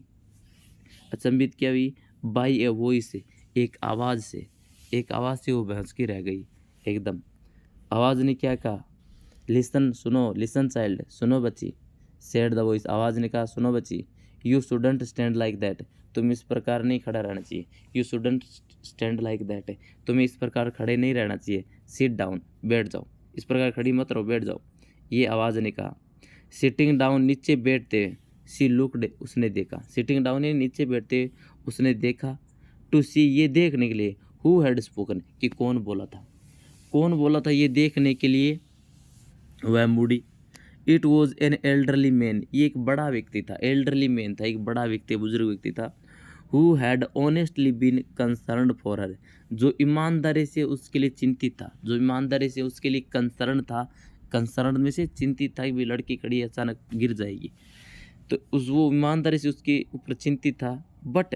अचंभित क्या हुई? बाई ए वॉइस, एक आवाज़ से, एक आवाज़ से वो बहस की रह गई एकदम। आवाज़ ने क्या कहा? लिसन, सुनो, लिसन चाइल्ड, सुनो बच्ची। सेड द वॉइस, आवाज़ ने कहा, सुनो बच्ची। You shouldn't stand like that, तुम इस प्रकार नहीं खड़ा रहना चाहिए। You shouldn't stand like that, तुम्हें इस प्रकार खड़े नहीं रहना चाहिए। सिट डाउन, बैठ जाओ, इस प्रकार खड़ी मत रहो, बैठ जाओ, ये आवाज़ ने कहा। सिटिंग डाउन, नीचे बैठते, सी लुकड, उसने देखा। सिटिंग डाउन यानी नीचे बैठते उसने देखा। टू सी, ये देखने के लिए। हु हैड स्पोकन, कि कौन बोला था, कौन बोला था, ये देखने के लिए वह मुड़ी। It was an elderly man, ये एक बड़ा व्यक्ति था। एल्डरली मैन था, एक बड़ा व्यक्ति, बुजुर्ग व्यक्ति था। Who had honestly been concerned for her, जो ईमानदारी से उसके लिए चिंतित था, जो ईमानदारी से उसके लिए कंसर्न था। कंसर्न में से चिंतित था कि भाई लड़की खड़ी अचानक गिर जाएगी, तो उस वो ईमानदारी से उसके ऊपर चिंतित था। बट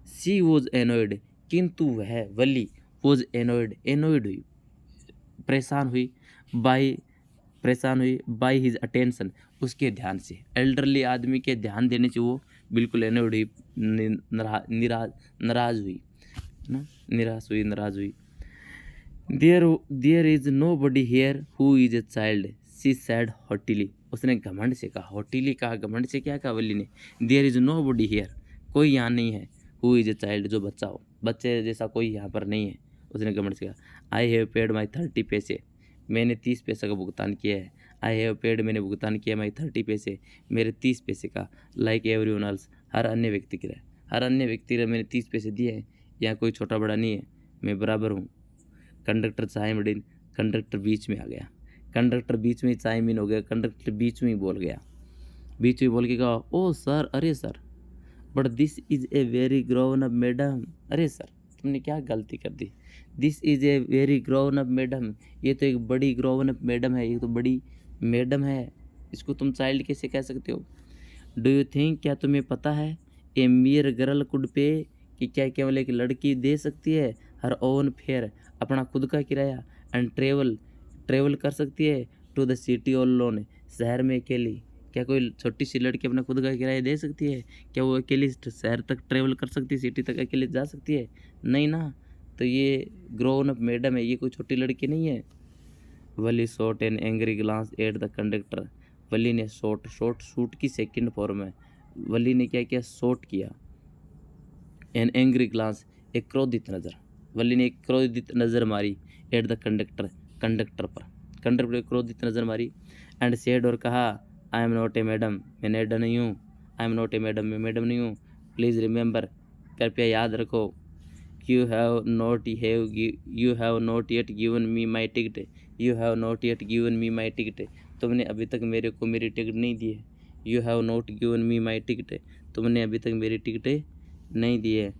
सी वॉज एनॉयड, किंतु वह वली वॉज एनॉयड, एनॉयड हुई, परेशान हुई। बाई, परेशान हुई बाई हिज अटेंशन, उसके ध्यान से। एल्डरली आदमी के ध्यान देने से वो बिल्कुल एनॉयड हुई, नाराज हुई ना, निराश हुई, नाराज हुई। There is nobody here who is a child, she said haughtily, उसने घमंड से कहा, हॉटिली कहा, घमंड से क्या कहा वली ने? There is nobody here, कोई यहाँ नहीं है, हु इज ए चाइल्ड, जो बच्चा हो, बच्चे जैसा कोई यहाँ पर नहीं है, उसने घमंड से कहा। आई हैव पेड माई 30 पैसे, मैंने 30 पैसे का भुगतान किया है। आई हैव पेड, मैंने भुगतान किया माई 30 पैसे, मेरे 30 पैसे का। लाइक एवरीवन एल्स, हर अन्य व्यक्ति की तरह, हर अन्य व्यक्ति को मैंने 30 पैसे दिए हैं। यहाँ कोई छोटा बड़ा नहीं है, मैं बराबर हूँ। कंडक्टर चाइम्ड इन, कंडक्टर बीच में आ गया, कंडक्टर बीच में ही चाइम इन हो गया, कंडक्टर बीच में ही बोल गया, बीच में बोल के कहा, ओ सर, अरे sir, but this is a very grown up madam, अरे सर तुमने क्या गलती कर दी। This is a very grown up madam, ये तो एक बड़ी ग्रोन अप मैडम है, ये तो बड़ी मैडम है, इसको तुम चाइल्ड कैसे कह सकते हो। डू यू थिंक, क्या तुम्हें पता है, ए मियर गर्ल कुड पे, कि क्या केवल एक लड़की दे सकती है, हर ओन फेयर, अपना खुद का किराया, एंड ट्रेवल कर सकती है, to the city all alone, शहर में अकेली। क्या कोई छोटी सी लड़की अपना खुद का किराया दे सकती है? क्या वो अकेली शहर तक ट्रेवल कर सकती है, सिटी तक अकेले जा सकती है? नहीं ना, तो ये ग्रोन अप मैडम है, ये कोई छोटी लड़की नहीं है। Valli shot an angry glance at the conductor, Valli ने शॉट शूट की सेकंड फॉर्म है, वली ने क्या किया, शॉट किया। एन एंग्री ग्लांस, एक क्रोधित नज़र, वली ने एक क्रोधित नज़र मारी। एट द कंडक्टर, कंडक्टर पर क्रोधित नज़र मारी। एंड सेड, और कहा, I am not A madam, मैं मैडम नहीं हूँ। आई एम नॉट ए मैडम, मैं मैडम नहीं हूँ। प्लीज़ रिमेंबर, कृपया याद रखो। You have not yet given me my ticket, you have not yet given me my ticket, तुमने अभी तक मेरे को मेरी टिकट नहीं दी है। You have not given me my ticket, तुमने अभी तक मेरी टिकटें नहीं दी है।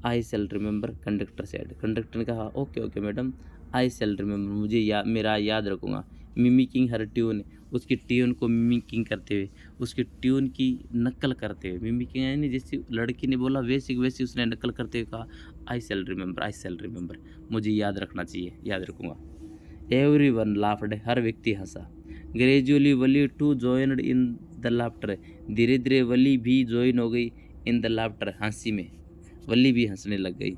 I shall remember, conductor said, conductor ने कहा, okay okay madam, I shall remember, मुझे मेरा याद रखूँगा। मिमिकिंग हर ट्यून, उसकी ट्यून को मिमिकिंग करते हुए, उसकी ट्यून की नकल करते हुए, मिमिकिंग यानी जैसे लड़की ने बोला वैसी वैसी उसने नकल करते हुए कहा, आई सेल रिमेंबर, मुझे याद रखना चाहिए, याद रखूँगा। एवरी वन लाफ्ड, हर व्यक्ति हंसा। Gradually Valli too joined in the laughter, धीरे धीरे वली भी ज्वाइन हो गई इन द लाफ्टर, हंसी में, वली भी हंसने लग गई।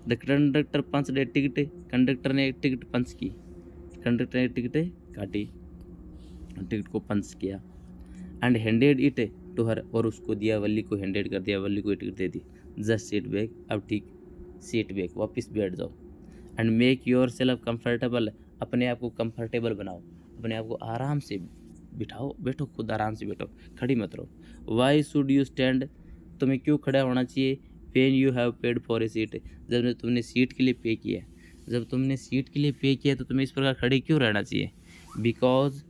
The conductor punched ticket, conductor ने एक टिकट पंच की, कंडक्टर ने टिकट काटी, टिकट को पंच किया। And handed it to her, और उसको दिया, वली को हैंडेड कर दिया, वली को टिकट दे दी। जस्ट सीट बैक, अब ठीक सीट बैक, वापस बैठ जाओ। And make your self comfortable, अपने आप को कंफर्टेबल बनाओ, अपने आप को आराम से बिठाओ, बैठो, खुद आराम से बैठो, खड़ी मत रहो। वाई शुड यू स्टैंड, तुम्हें क्यों खड़ा होना चाहिए। When you have paid for a seat, जब तुमने सीट के लिए पे किया, जब तुमने सीट के लिए पे किया तो तुम्हें इस प्रकार खड़े क्यों रहना चाहिए। Because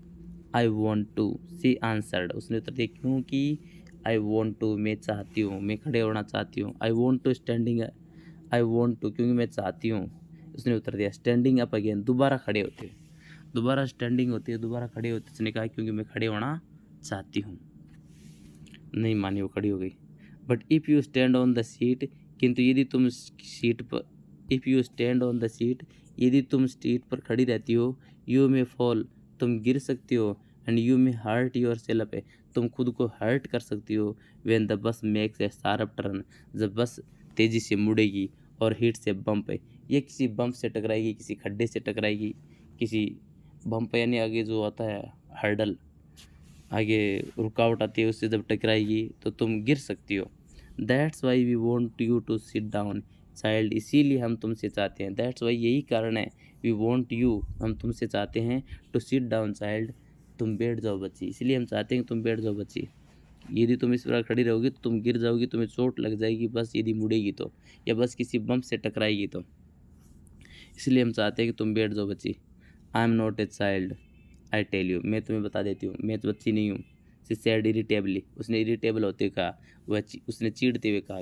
I want to, she answered, उसने उत्तर दिया, क्योंकि आई वॉन्ट टू, मैं चाहती हूँ, मैं खड़े होना चाहती हूँ। I want to standing, I want to, क्योंकि मैं चाहती हूँ, उसने उत्तर दिया। स्टैंडिंग अप अगेन, दोबारा खड़े होते, दोबारा स्टैंडिंग होती है, दोबारा खड़े होते, उसने कहा क्योंकि मैं खड़े होना चाहती हूँ। नहीं मानी, वो खड़ी हो गई। But if you stand on the seat, किंतु यदि तुम सीट पर, if you stand on the seat, यदि तुम सीट पर खड़ी रहती हो, यू मे फॉल, तुम गिर सकती हो। And you may hurt yourself, तुम खुद को हर्ट कर सकती हो। When the bus makes a sharp turn, जब बस तेज़ी से मुड़ेगी, और हिट से बम्प, ये किसी बम्प से टकराएगी, किसी खड्डे से टकराएगी, किसी बम्प यानी आगे जो आता है हर्डल, आगे रुकावट आती है, उससे जब टकराएगी तो तुम गिर सकती हो। That's why we want you to sit down child, इसीलिए हम तुमसे चाहते हैं। दैट्स वाई, यही कारण है, वी वॉन्ट यू, हम तुमसे चाहते हैं, टू सिट डाउन चाइल्ड, तुम बैठ जाओ बच्ची, इसलिए हम चाहते हैं कि तुम बैठ जाओ बच्ची। यदि तुम इस प्रकार खड़ी रहोगी तो तुम गिर जाओगी, तुम्हें चोट लग जाएगी बस यदि मुड़ेगी तो, या बस किसी बम्प से टकराएगी तो, इसलिए हम चाहते हैं कि तुम बैठ जाओ बच्ची। I am not a child, I tell you, मैं तुम्हें बता देती हूँ, मैं तो बच्ची नहीं हूँ। सी सैड इरिटेबली, उसने इरिटेबल होते हुए कहा, उसने चीड़ते हुए कहा,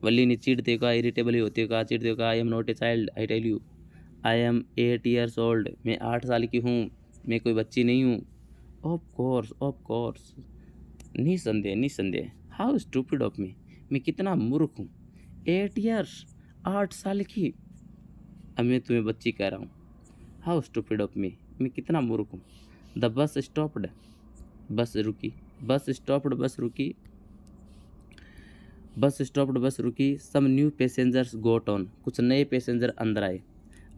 वल्ली ने चीड़ते हुए कहा, इरिटेबल होते हुए कहा, चिढ़ते हुए कहा, I am not a child, I tell you, I am 8 years old, मैं 8 साल की हूँ, मैं कोई बच्ची नहीं हूँ। ऑफ कोर्स, निसंदेह निसंदेह। हाउ स्टूपिड ऑफ मी, मैं कितना मूर्ख हूँ। 8 ईयर्स, 8 साल की, अब मैं तुम्हें बच्ची कह रहा हूँ। हाउ स्टूपिड ऑफ मी, मैं कितना मूर्ख हूँ। द बस स्टॉप्ड, बस रुकी, बस स्टॉप्ड, बस रुकी। Some new passengers got on, कुछ नए पैसेंजर अंदर आए।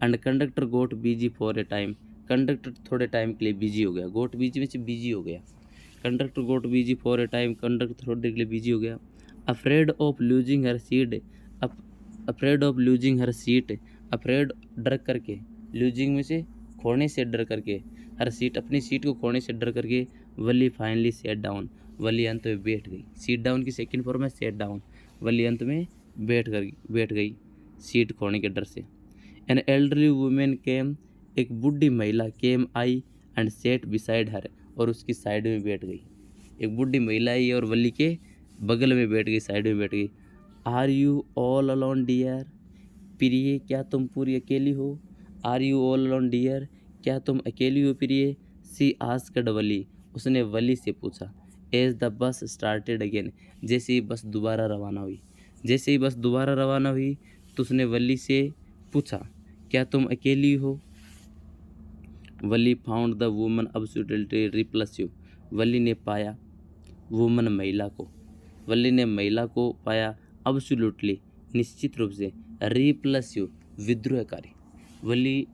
And conductor got busy for a time, conductor थोड़े टाइम के लिए बिजी हो गया। गोट बिजी में से बिजी हो गया। Conductor got busy for a time, conductor थोड़ी देर के लिए बिजी हो गया। Afraid of losing her seat, afraid of losing her seat, afraid डर करके, लूजिंग में से खोने से डर करके, हर सीट अपनी सीट को खोने से डर करके। वली फाइनली सेट डाउन, वली अंत में बैठ गई। सीट डाउन की सेकंड फॉर्म है सेट डाउन, वली अंत में बैठ गई सीट खोने के डर से। एन एल्डरली वुमेन केम, एक बूढ़ी महिला केम आई एंड सेट बिसाइड हर, और उसकी साइड में बैठ गई। एक बूढ़ी महिला आई और वली के बगल में बैठ गई, साइड में बैठ गई। Are you all alone dear, प्रिय क्या तुम पूरी अकेली हो। Are you all alone dear, क्या तुम अकेली हो प्रिय। सी आस्क्ड वली, उसने वली से पूछा। As the bus started again, जैसे ही बस दोबारा रवाना हुई, तो उसने वली से पूछा, क्या तुम अकेली हो। वली फाउंड द वुमन अब्सोल्युटली रिप्लसिव, वली ने पाया वुमन महिला को पाया अब्सोल्युटली निश्चित रूप से, रिप्लसिव विद्रोहकारी। वली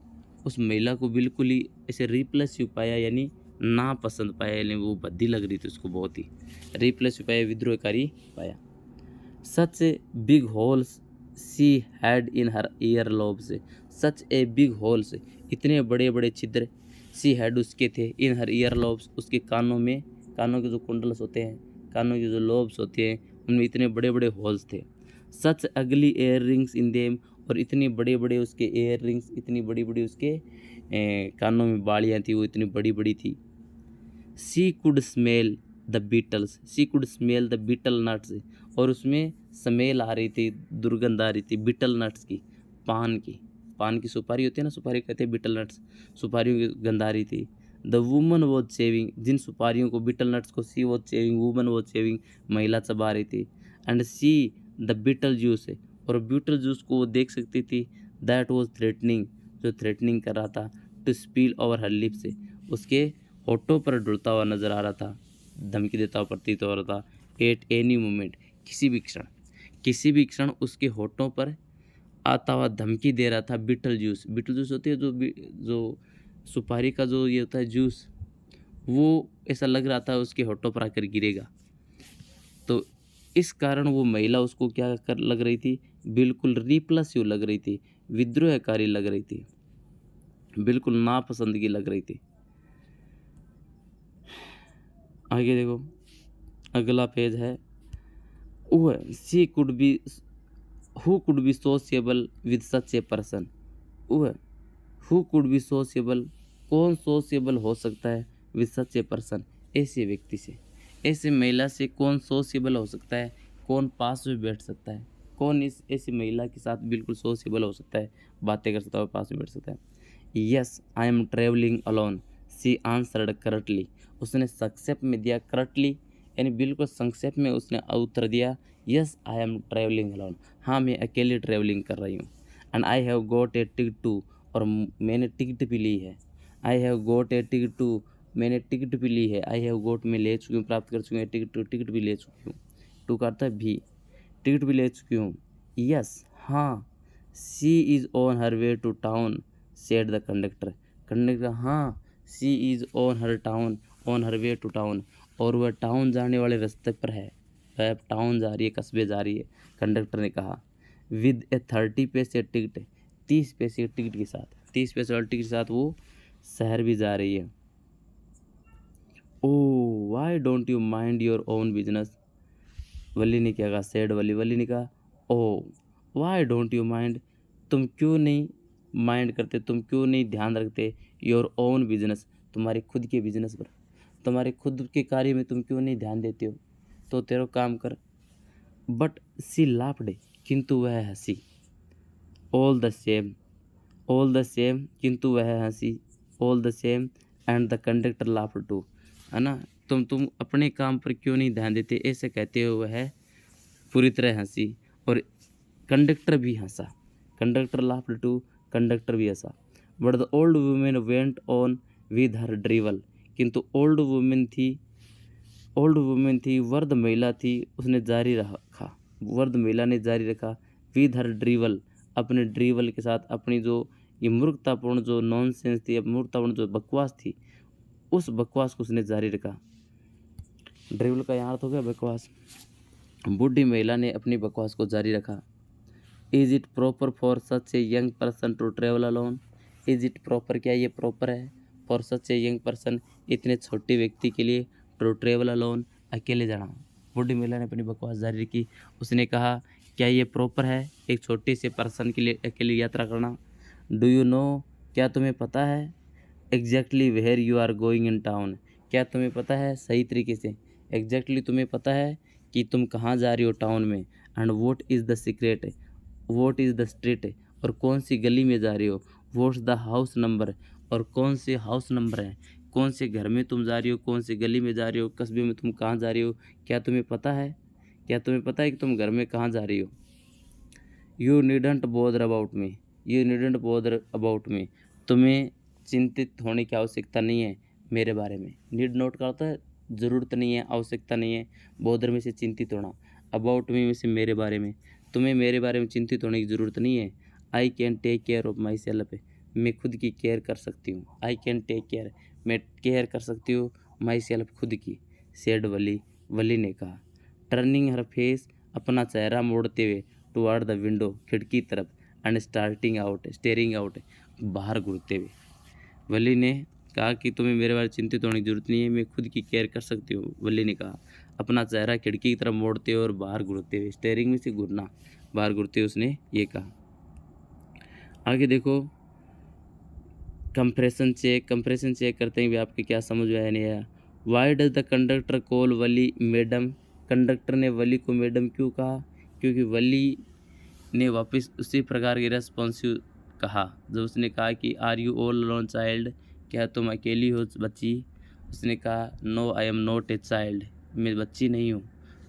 उस महिला को बिल्कुल ही ऐसे रिप्लसिव पाया, यानी नापसंद पाया, यानी वो भद्दी लग रही थी उसको बहुत ही। रिप्लसिव पाया, विद्रोहकारी पाया। Such a big holes she had in her ear lobes, such a big holes, इतने बड़े बड़े छिद्र, सी हैड उसके थे, इन हर ईयर लोब्स, उसके कानों में, कानों के जो कुंडल्स होते हैं, कानों के जो लोब्स होते हैं, उनमें इतने बड़े बड़े होल्स थे। सच अगली एयर रिंग्स इन देम, और इतनी बड़े बड़े उसके एयर रिंग्स, इतनी बड़ी बड़ी उसके कानों में बालियाँ थी, वो इतनी बड़ी बड़ी थी। She could smell the betel nuts, और उसमें स्मेल आ रही थी, दुर्गंध आ रही थी बीटल नट्स की, पान की सुपारी होती है ना, सुपारी कहते हैं बीटल नट्स, सुपारियों की गंध आ रही थी। द वुमन वॉज शेविंग, जिन सुपारियों को, बीटल नट्स को, she was chewing, woman was chewing, महिला चबा रही थी। And see the betel juice, और बीटल जूस को वो देख सकती थी। दैट वॉज थ्रेटनिंग, जो थ्रेटनिंग कर रहा था। To spill over her lips, उसके होठों पर डुलता हुआ नजर आ रहा था, धमकी देता हुआ प्रतीत हो रहा था। एट एनी मोमेंट, किसी भी क्षण उसके होठों पर आता हुआ धमकी दे रहा था। बीटल जूस होती है जो सुपारी का जो ये होता है जूस, वो ऐसा लग रहा था उसके होठों पर आकर गिरेगा। तो इस कारण वो महिला उसको क्या कर लग रही थी, बिल्कुल रिप्लसिव लग रही थी, विद्रोहकारी लग रही थी, बिल्कुल नापसंदगी लग रही थी। आगे देखो, अगला पेज है। She could be, who could be sociable with such a person. Who could be sociable, कौन सोशिएबल हो सकता है विद सच ए पर्सन, ऐसे व्यक्ति से, ऐसे महिला से कौन सोशिएबल हो सकता है, कौन पास में बैठ सकता है, कौन इस ऐसी महिला के साथ बिल्कुल सोशिएबल हो सकता है, बातें कर सकता है और पास में बैठ सकता है। Yes I am travelling alone, she answered curtly, उसने संक्षेप में दिया, करटली यानी बिल्कुल संक्षेप में उसने उत्तर दिया। Yes I am travelling alone, हाँ मैं अकेले ट्रेवलिंग कर रही हूँ। And I have got a ticket too, और मैंने टिकट भी ली है। I have got a ticket too, मैंने टिकट भी ली है। आई हैव गोट मैं ले चुकी हूँ, प्राप्त कर चुकी हूँ। टिकट भी ले चुकी हूँ। टू का अर्थ है भी, टिकट भी ले चुकी हूँ। यस हाँ, she is on her way to town said the conductor. Conductor हाँ, she is on her way to town, और वह टाउन जाने वाले रास्ते पर है। वह टाउन जा रही है, कस्बे जा रही है, कंडक्टर ने कहा। विद ए 30 पैसे टिकट, 30 पैसे टिकट के साथ, 30 पैसे वाले टिकट के साथ वो शहर भी जा रही है। Oh why don't you mind your own business, Valli ने क्या कहा, सेड वली ने कहा oh why don't you mind, तुम क्यों नहीं माइंड करते, तुम क्यों नहीं ध्यान रखते, योर ओन बिजनेस, तुम्हारे खुद के बिजनेस पर, तुम्हारे खुद के कार्य में तुम क्यों नहीं ध्यान देते हो, तो तेरा काम कर। बट सी लाफ्ड, किंतु वह हंसी। ऑल द सेम, किंतु वह हंसी। All the same and the conductor laughed too, है ना, तुम अपने काम पर क्यों नहीं ध्यान देते, ऐसे कहते हुए वह पूरी तरह हंसी, और कंडक्टर भी हंसा। कंडक्टर लाफ्ड टू, कंडक्टर भी हंसा। But the old women went on with her drivel, किंतु ओल्ड वुमेन थी, वृद्ध महिला थी, उसने जारी रखा, वृद्ध महिला ने जारी रखा, विद हर ड्रीवल, अपने ड्रीवल के साथ, अपनी जो ये मूर्खतापूर्ण जो नॉनसेंस थी, मूर्खतापूर्ण जो बकवास थी, उस बकवास को उसने जारी रखा। ड्रीवल का यहाँ अर्थ हो गया बकवास। बूढ़ी महिला ने अपनी बकवास को जारी रखा। Is it proper for such a young person to travel alone, is it proper, क्या ये प्रॉपर है, for such a young person, इतने छोटे व्यक्ति के लिए, टू ट्रेवल अलोन, अकेले जाना। बूढ़ी महिला ने अपनी बकवास जारी रखी। उसने कहा क्या ये प्रॉपर है एक छोटे से पर्सन के लिए अकेले यात्रा करना। डू यू नो, क्या तुम्हें पता है, exactly where you are going in town, क्या तुम्हें पता है सही तरीके से, एग्जैक्टली तुम्हें पता है कि तुम कहाँ जा रही हो टाउन में, and what is the secret, what is the street, और कौन सी गली में जा रही हो, वॉट्स द हाउस नंबर, और कौन से हाउस नंबर है, कौन से घर में तुम जा रही हो, कौन सी गली में जा रही हो, कस्बे में तुम कहाँ जा रही हो, क्या तुम्हें पता है, क्या तुम्हें पता है कि तुम घर में कहाँ जा रही हो। You needn't bother about me, you needn't bother about me, तुम्हें चिंतित होने की आवश्यकता नहीं है मेरे बारे में। नीड नोट का होता है ज़रूरत नहीं है, आवश्यकता नहीं है, बॉदर में से चिंतित होना, अबाउट मी में से मेरे बारे में, तुम्हें मेरे बारे में चिंतित होने की ज़रूरत नहीं है। I can take care of myself, मैं खुद की केयर कर सकती हूँ। आई कैन टेक केयर, मैं केयर कर सकती हूँ, माई सेल्फ, खुद की, सेड वली ने कहा। टर्निंग हर फेस, अपना चेहरा मोड़ते हुए, टुवर्ड द विंडो, खिड़की तरफ, एंड स्टेयरिंग आउट, बाहर घूरते हुए। वली ने कहा कि तुम्हें मेरे बारे में चिंतित होने की जरूरत नहीं है, मैं खुद की केयर कर सकती हूँ। वली ने कहा, अपना चेहरा खिड़की की तरफ मोड़ते हुए और बाहर घूरते हुए, स्टेयरिंग में से घूरना, बाहर घूरते हुए उसने ये कहा। आगे देखो, कंप्रेशन चेक करते हैं भी आपके क्या समझ में आया नहीं आया। Why does the conductor call Wali madam, conductor ने वली को मैडम क्यों कहा, क्योंकि वली ने वापस उसी प्रकार की रेस्पॉन्सिव कहा जब उसने कहा कि are you all alone child, क्या तुम अकेली हो बच्ची। उसने कहा no I am not a child, मैं बच्ची नहीं हूँ।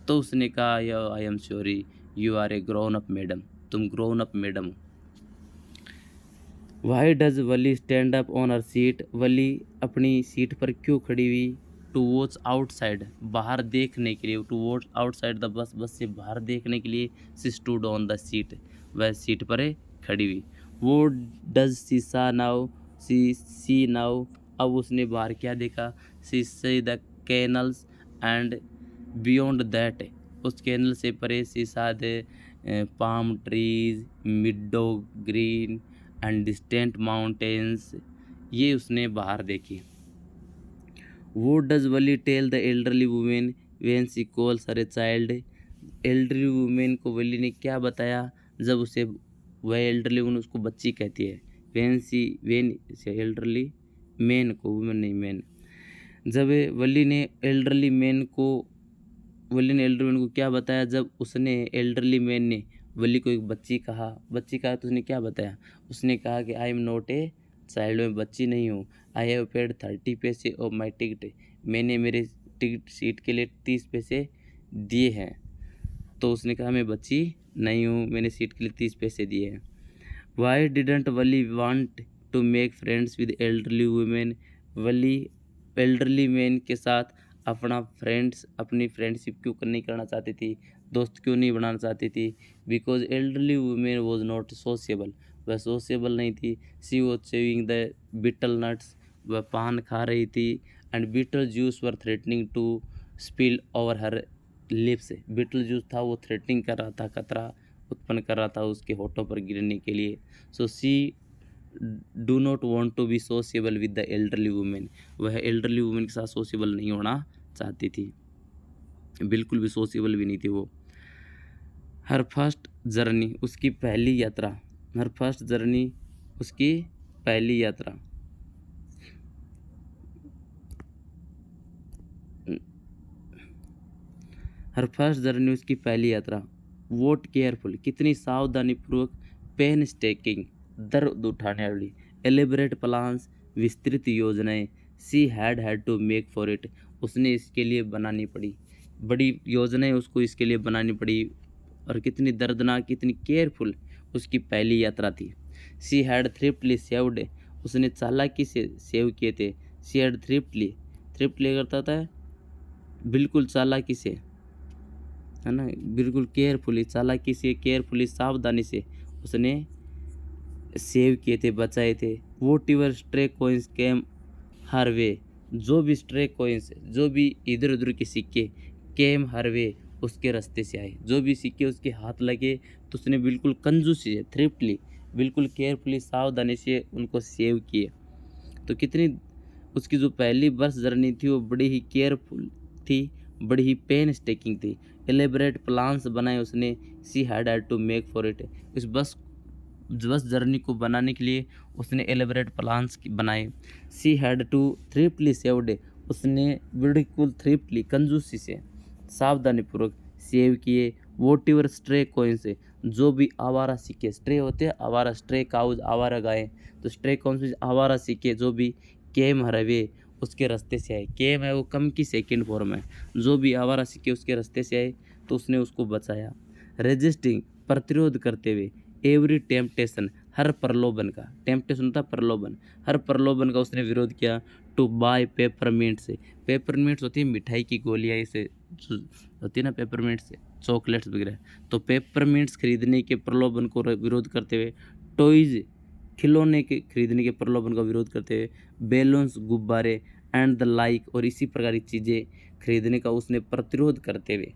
तो उसने कहा yo I am sorry you are a grown up madam, तुम ग्रोन अप मैडम हो। Why does Valli stand up on her seat, Valli अपनी सीट पर क्यों खड़ी हुई। टू वॉच आउटसाइड, बाहर देखने के लिए, to watch outside the bus, बस से बाहर देखने के लिए। सी स्टूड ऑन द सीट, वह सीट पर खड़ी हुई। वो डज सी सा नाउ, सी नाउ, अब उसने बाहर क्या देखा। She saw the canals and beyond that, उस कैनल से परे she saw the palm trees, meadow green and distant mountains, ये उसने बाहर देखी। वो does Valli tell the elderly women when she calls her a child, elderly women को वली ने क्या बताया जब उसे वह एल्डरली वुमेन उसको बच्ची कहती है। वेन एल्डरली मैन को, वुमेन नहीं मैन, जब वली ने एल्डरली मैन को क्या बताया जब उसने एल्डरली मैन ने वली को एक बच्ची कहा तो उसने क्या बताया। उसने कहा कि आई एम नॉट ए चाइल्ड, में बच्ची नहीं हूँ। आई हैव पेड 30 पैसे ऑफ माई टिकट, मैंने मेरे टिकट सीट के लिए 30 पैसे दिए हैं। तो उसने कहा मैं बच्ची नहीं हूँ, मैंने सीट के लिए 30 पैसे दिए हैं। Why didn't Valli want to make friends with elderly women, Valli elderly man के साथ अपनी फ्रेंडशिप क्यों नहीं करना चाहती थी, दोस्त क्यों नहीं बनाना चाहती थी? Because elderly women was not sociable, वह सोशिएबल नहीं थी। She was chewing the betel nuts, वह पान खा रही थी। And betel juice were threatening to spill over her lips, betel juice था वो थ्रेटनिंग कर रहा था, खतरा उत्पन्न कर रहा था उसके होठों पर गिरने के लिए। So she do not want to be sociable with the elderly women, वह एल्डरली वुमेन के साथ सोशिएबल नहीं होना चाहती थी, बिल्कुल भी सोशिएबल भी नहीं थी वो। हर फर्स्ट जर्नी, उसकी पहली यात्रा, हर फर्स्ट जर्नी, उसकी पहली यात्रा। हर फर्स्ट जर्नी, उसकी पहली यात्रा। वोट केयरफुल, कितनी सावधानीपूर्वक, पेन स्टेकिंग, दर्द उठाने वाली, एलिबरेट प्लान्स, विस्तृत योजनाएं, she had to make for it, उसने इसके लिए बनानी पड़ी, बड़ी योजनाएं उसको इसके लिए बनानी पड़ी। और कितनी दर्दनाक, कितनी केयरफुल उसकी पहली यात्रा थी। सी हैड थ्रिफ्टली सेव्ड, उसने चालाकी से सेव किए थे। सी हैड थ्रिफ्टली करता था बिल्कुल चालाकी से, है ना, बिल्कुल केयरफुली, चालाकी से, केयरफुली, सावधानी से उसने सेव किए थे, बचाए थे। वोट एवर स्ट्रे कॉइन्स केम हर वे, जो भी स्ट्रे कॉइन्स, जो भी इधर उधर के सिक्के, केम हर वे, उसके रास्ते से आए, जो भी सिक्के उसके हाथ लगे तो उसने बिल्कुल कंजूसी से, थ्रिफ्टली, बिल्कुल केयरफुली, सावधानी से उनको सेव किए। तो कितनी उसकी जो पहली बस जर्नी थी वो बड़ी ही केयरफुल थी, बड़ी ही पेन स्टेकिंग थी। एलेबरेट प्लान्स बनाए उसने। She had to make for it, इस बस जर्नी को बनाने के लिए उसने एलेबरेट प्लान्स बनाए। सी हैड टू थ्रिफ्टली सेव्ड, उसने बिल्कुल थ्रिफ्टली, कंजूसी से, सावधानीपूर्वक सेव किए। वोट एवर स्ट्रे कॉइन्स, जो भी आवारा सिक्के, स्ट्रे होते हैं आवारा, स्ट्रे काउज, आवारा गाय, तो स्ट्रे कॉइन्स आवारा सिक्के, जो भी केम हरवे, उसके रास्ते से आए। केम है वो कम की सेकंड फॉर्म है, जो भी आवारा सिक्के उसके रास्ते से आए तो उसने उसको बचाया। रेजिस्टिंग, प्रतिरोध करते हुए। एवरी टेम्पटेशन, हर प्रलोभन का, टेम्पटेशन था प्रलोभन, हर प्रलोभन का उसने विरोध किया। टू बाय पेपरमिंट से, पेपरमिंट्स होती है मिठाई की गोलियाँ, इसे होती है ना पेपरमिंट से, चॉकलेट्स वगैरह, तो पेपरमिंट्स खरीदने के प्रलोभन को विरोध करते हुए। टॉयज, खिलौने के खरीदने के प्रलोभन का विरोध करते हुए। बैलून्स, गुब्बारे, एंड द लाइक, और इसी प्रकार की चीज़ें खरीदने का उसने प्रतिरोध करते हुए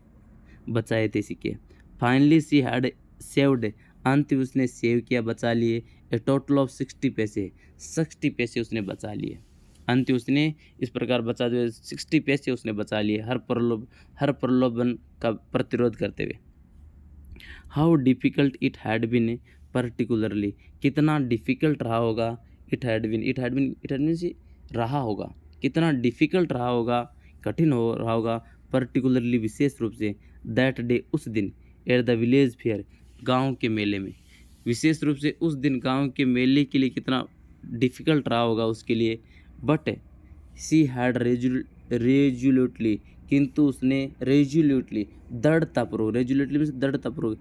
बचाए थे सिक्के। फाइनली सी हैड सेव्ड, अंत में उसने सेव किया, बचा लिए। ए टोटल ऑफ 60 पैसे, 60 पैसे उसने बचा लिए। अंत उसने इस प्रकार बचा दिए, 60 पैसे उसने बचा लिए, हर प्रलोभन का प्रतिरोध करते हुए। How difficult it had been, particularly, कितना डिफ़िकल्ट रहा होगा। इट हैड बिन से रहा होगा, कितना डिफ़िकल्ट रहा होगा, कठिन हो रहा होगा। पर्टिकुलरली, विशेष रूप से। दैट डे, उस दिन। एट द विलेज फेयर, गांव के मेले में, विशेष रूप से उस दिन गांव के मेले के लिए कितना डिफ़िकल्ट रहा होगा उसके लिए। बट सी हैड रेजुलेटली, किंतु उसने रेजुलेटली, दृढ़तापूर्वक, रेजुलेटली में से दृढ़तापूर्वक,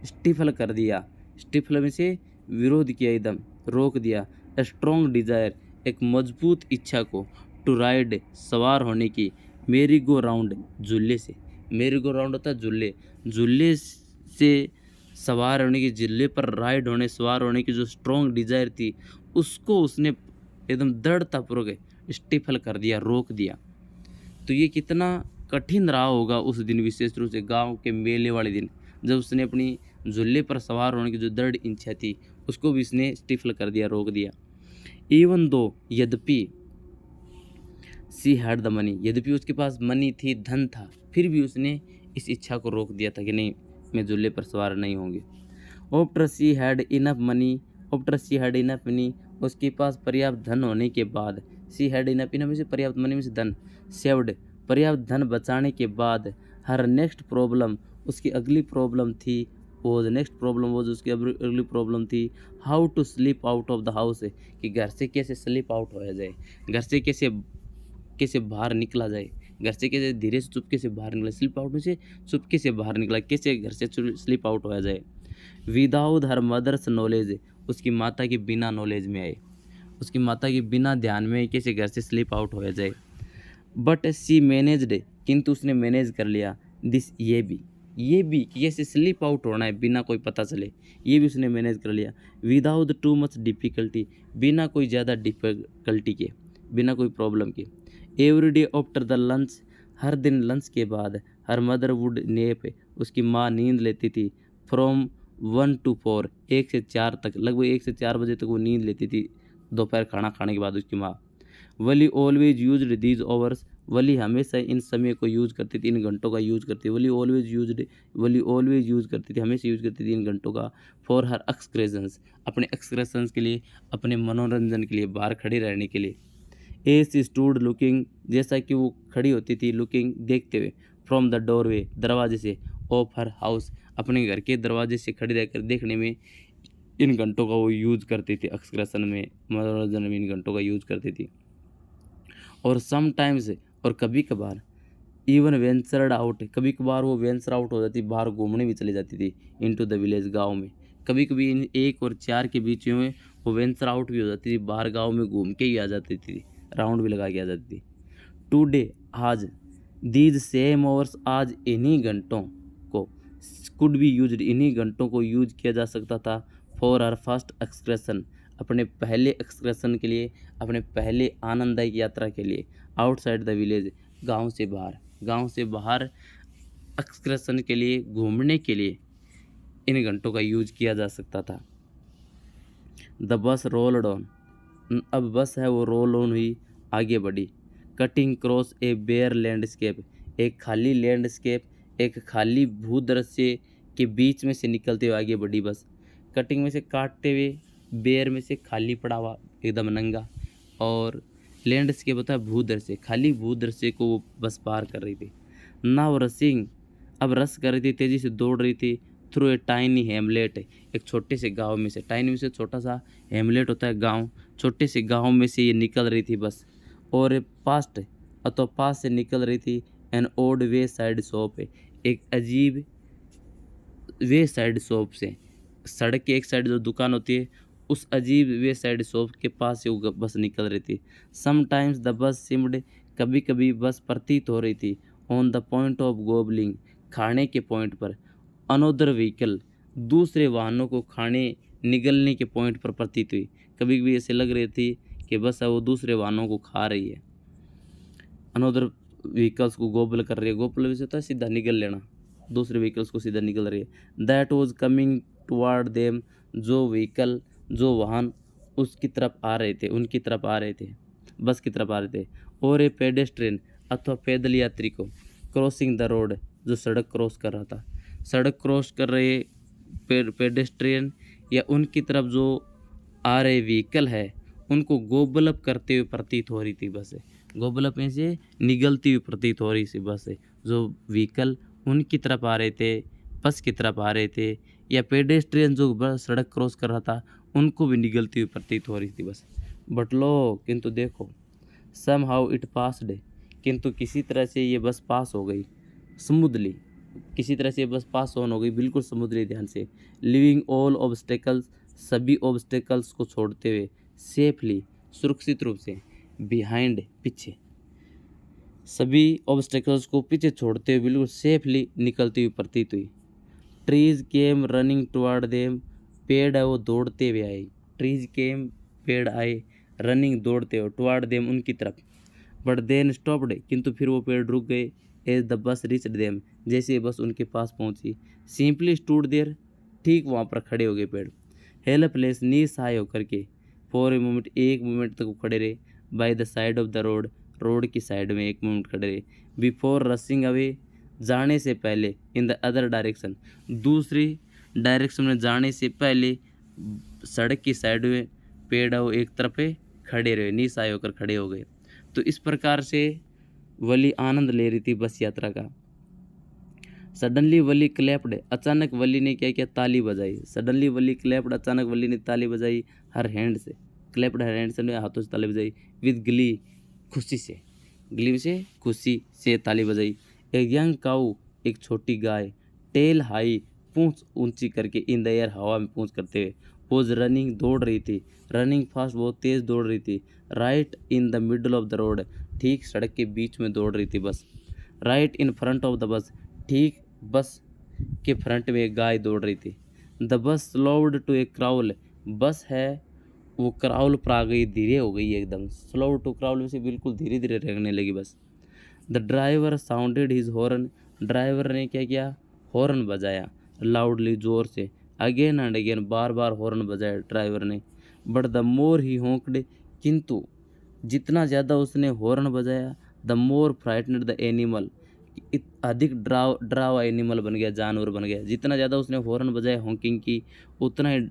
स्टिफल कर दिया, स्टिफल में से विरोध किया, एकदम रोक दिया। ए स्ट्रॉन्ग डिजायर, एक मजबूत इच्छा को। टू राइड, सवार होने की। मेरी गो राउंड, झूले से, मेरी गो राउंड होता है झूले, झूले से सवार होने की, झूले पर राइड होने, सवार होने की जो स्ट्रॉन्ग डिजायर थी उसको उसने एकदम दृढ़तापूर्वक स्टिफल कर दिया, रोक दिया। तो ये कितना कठिन रहा होगा उस दिन, विशेष रूप से गांव के मेले वाले दिन, जब उसने अपनी झूले पर सवार होने की जो दृढ़ इच्छा थी उसको भी इसने स्टिफल कर दिया, रोक दिया। इवन दो, यद्यपि, सी हैड द मनी, यद्यपि उसके पास मनी थी, धन था, फिर भी उसने इस इच्छा को रोक दिया था कि नहीं, मैं झूले पर सवार नहीं होंगे। After she had enough money, उसके पास पर्याप्त धन होने के बाद। सी हैड इनफ में से पर्याप्त मनी में से धन, सेव्ड, पर्याप्त धन बचाने के बाद। हर नेक्स्ट प्रॉब्लम, उसकी अगली प्रॉब्लम थी, उसकी अगली प्रॉब्लम थी। How to slip out of the house, कि घर से कैसे स्लीप आउट होया जाए, घर से कैसे बाहर निकला जाए, घर से कैसे धीरे से चुपके से बाहर निकला, स्लिप आउट में से चुपके से बाहर निकला, कैसे घर से स्लिप आउट होया जाए। विदाउट हर मदर्स नॉलेज, उसकी माता के बिना नॉलेज में आए। उसकी माता की बिना ध्यान में कैसे घर से स्लिप आउट हो जाए। बट सी मैनेज्ड, किंतु उसने मैनेज कर लिया। दिस, ये भी कि कैसे स्लिप आउट होना है बिना कोई पता चले, ये भी उसने मैनेज कर लिया। विदाउट टू मच डिफ़िकल्टी, बिना कोई ज़्यादा डिफ़िकल्टी के, बिना कोई प्रॉब्लम के। Every day after the lunch, हर दिन लंच के बाद। हर मदर वुड नेप, उसकी माँ नींद लेती थी। फ्रॉम 1 to 4, 1 से 4 तक, लगभग 1 से 4 बजे तक वो नींद लेती थी दोपहर खाना खाने के बाद उसकी माँ। वली ऑलवेज यूज्ड दीज ओवर्स, वली हमेशा इन समय को यूज़ करती थी, इन घंटों का यूज़ करती थी। वली ऑलवेज यूज़ करती थी, हमेशा यूज़ करती थी इन घंटों का। फॉर हर एक्सक्रेशंस, अपने एक्सक्रेशंस के लिए, अपने मनोरंजन के लिए, बाहर खड़ी रहने के लिए। एस स्टूड लुकिंग, जैसा कि वो खड़ी होती थी, लुकिंग देखते हुए। फ्रॉम द डोरवे, दरवाजे से। ऑफ हर हाउस, अपने घर के दरवाजे से खड़ी रहकर देखने में इन घंटों का वो यूज़ करती थी, एक्सक्रेशन में, मनोरंजन में इन घंटों का यूज़ करती थी। और समटाइम्स, और कभी कभार, इवन वेंचर्ड आउट, कभी कभार वो वेंचर आउट हो जाती, बाहर घूमने भी चली जाती थी। इनटू द विलेज, गांव में। कभी कभी इन 1 और 4 के बीच में वो वेंचर आउट भी हो जाती थी, बाहर गांव में घूम के ही आ जाती थी, राउंड भी लगा के आ जाती थी। टुडे, आज। दीज सेम ओवर्स, आज इन्हीं घंटों को। कुड बी यूज्ड, इन्हीं घंटों को यूज किया जा सकता था। फॉर आर फर्स्ट एक्सक्रेशन, अपने पहले एक्सक्रेशन के लिए, अपने पहले आनंददायक यात्रा के लिए। आउटसाइड द विलेज, गांव से बाहर, गांव से बाहर एक्सक्रेशन के लिए, घूमने के लिए इन घंटों का यूज किया जा सकता था। द बस रोल्ड ऑन, अब बस है वो रोल ऑन हुई, आगे बढ़ी। Cutting cross a bare landscape, एक खाली लैंडस्केप, एक खाली भूदृश्य के बीच में से निकलते हुए आगे बढ़ी बस। कटिंग में से काटते हुए, बेयर में से खाली पड़ा हुआ, एकदम नंगा, और लैंडस्केप होता है भूदृश्य, खाली भूदृश्य को वो बस पार कर रही थी। नाउ रसिंग, अब रस कर रही थी, तेज़ी से दौड़ रही थी। थ्रू ए टाइनी हेमलेट, एक छोटे से गांव में से, टाइनी में से छोटा सा, हेमलेट होता है गांव, छोटे से गांव में से ये निकल रही थी बस। और पास्ट, अथवा पास से निकल रही थी। एन ओड वे साइड शॉप, एक अजीब वे साइड शॉप से, सड़क के एक साइड जो दुकान होती है, उस अजीब वे साइड शॉप के पास से वो बस निकल रही थी। समटाइम्स द बस सिम्ड, कभी कभी बस प्रतीत हो रही थी। ऑन द पॉइंट ऑफ गोबलिंग, खाने के पॉइंट पर। अनोदर व्हीकल, दूसरे वाहनों को खाने निगलने के पॉइंट पर प्रतीत हुई। कभी कभी ऐसे लग रही थी कि बस वो दूसरे वाहनों को खा रही है। अनोदर व्हीकल्स को गोबल कर रही है, गोबल वैसे होता है सीधा निगल लेना, दूसरे व्हीकल्स को सीधा निकल रही है। That was coming toward them, जो व्हीकल, जो वाहन उसकी तरफ आ रहे थे, उनकी तरफ आ रहे थे, बस की तरफ आ रहे थे। और ए पेडेस्ट्रियन, अथवा पैदल यात्री को। क्रॉसिंग द रोड, जो सड़क क्रॉस कर रहा था, सड़क क्रॉस कर रहे पेडेस्ट्रियन, या उनकी तरफ जो आ रहे व्हीकल है, उनको गोबलअप करते हुए प्रतीत हो रही थी बस। गोबलअप में से निगलती हुई प्रतीत हो रही थी बस। जो व्हीकल उनकी तरफ आ रहे थे, बस की तरफ आ रहे थे, या पेडेस्ट्रियन जो बस सड़क क्रॉस कर रहा था, उनको भी निगलती हुई प्रतीत हो रही थी बस। बट लो, किंतु देखो। सम हाउ इट पासड, किंतु किसी तरह से ये बस पास हो गई। स्मूथली, किसी तरह से ये बस पास ऑन हो गई, बिल्कुल स्मूथली, ध्यान से। लिविंग ऑल ऑब्स्टेकल्स, सभी ऑब्स्टेकल्स को छोड़ते हुए। सेफली, सुरक्षित रूप से। बिहाइंड, पीछे, सभी ऑब्स्टेकल्स को पीछे छोड़ते हुए बिल्कुल सेफली निकलती हुई प्रतीत हुई। Trees came running toward them, पेड़ है वो दौड़ते हुए आए। ट्रीज केम, पेड़ आए, रनिंग, दौड़ते हुए, टुवर्ड देम, उनकी तरफ। बट देन स्टॉप्ड, किंतु फिर वो पेड़ रुक गए। As the bus reached them, जैसे बस उनके पास पहुंची। सिंपली स्टूड देयर, ठीक वहाँ पर खड़े हो गए पेड़। हेल्पलेस, निसहाय होकर के। फॉर ए मोमेंट, एक मोमेंट तक वो खड़े रहे। By the side of the road, road की साइड में एक मोमेंट खड़े रहे। बिफोर रसिंग अवे, जाने से पहले। इन द अदर डायरेक्शन, दूसरी डायरेक्शन में जाने से पहले, सड़क की साइड में पेड़ है वो एक तरफ खड़े रहे, निसहाय होकर खड़े हो गए। तो इस प्रकार से वली आनंद ले रही थी बस यात्रा का। सडनली वली क्लैप्ड, अचानक वली ने क्या किया, ताली बजाई। सडनली वली क्लैप्ड, अचानक वली ने ताली बजाई। हर हैंड से, क्लैप्ड हर हैंड से, हाथों से ताली बजाई। विद ग्ली, खुशी से, ग्ली से खुशी से ताली बजाई। एक यंग काऊ, एक छोटी गाय। टेल हाई, पूंछ ऊंची करके। इन द एयर, हवा में पूंछ करते हुए। वॉज रनिंग दौड़ रही थी, रनिंग फास्ट बहुत तेज़ दौड़ रही थी, right in the middle of the road ठीक सड़क के बीच में दौड़ रही थी बस, right in front of the बस ठीक बस के फ्रंट में एक गाय दौड़ रही थी। The bus slowed to a crawl, बस है वो क्राउल पर आ गई, धीरे हो गई एकदम, स्लो टू क्राउल से बिल्कुल धीरे धीरे रहने लगी बस। The driver sounded his horn, driver ने क्या किया, हॉर्न बजाया लाउडली जोर से, again and again bar bar horn बजाया ड्राइवर ने। बट द मोर ही होंकड, किंतु जितना ज़्यादा उसने हॉर्न बजाया, the more frightened the animal, अधिक डरा हुआ एनिमल बन गया, जानवर बन गया। जितना ज़्यादा उसने हॉर्न बजाया हॉकिंग की, उतना ही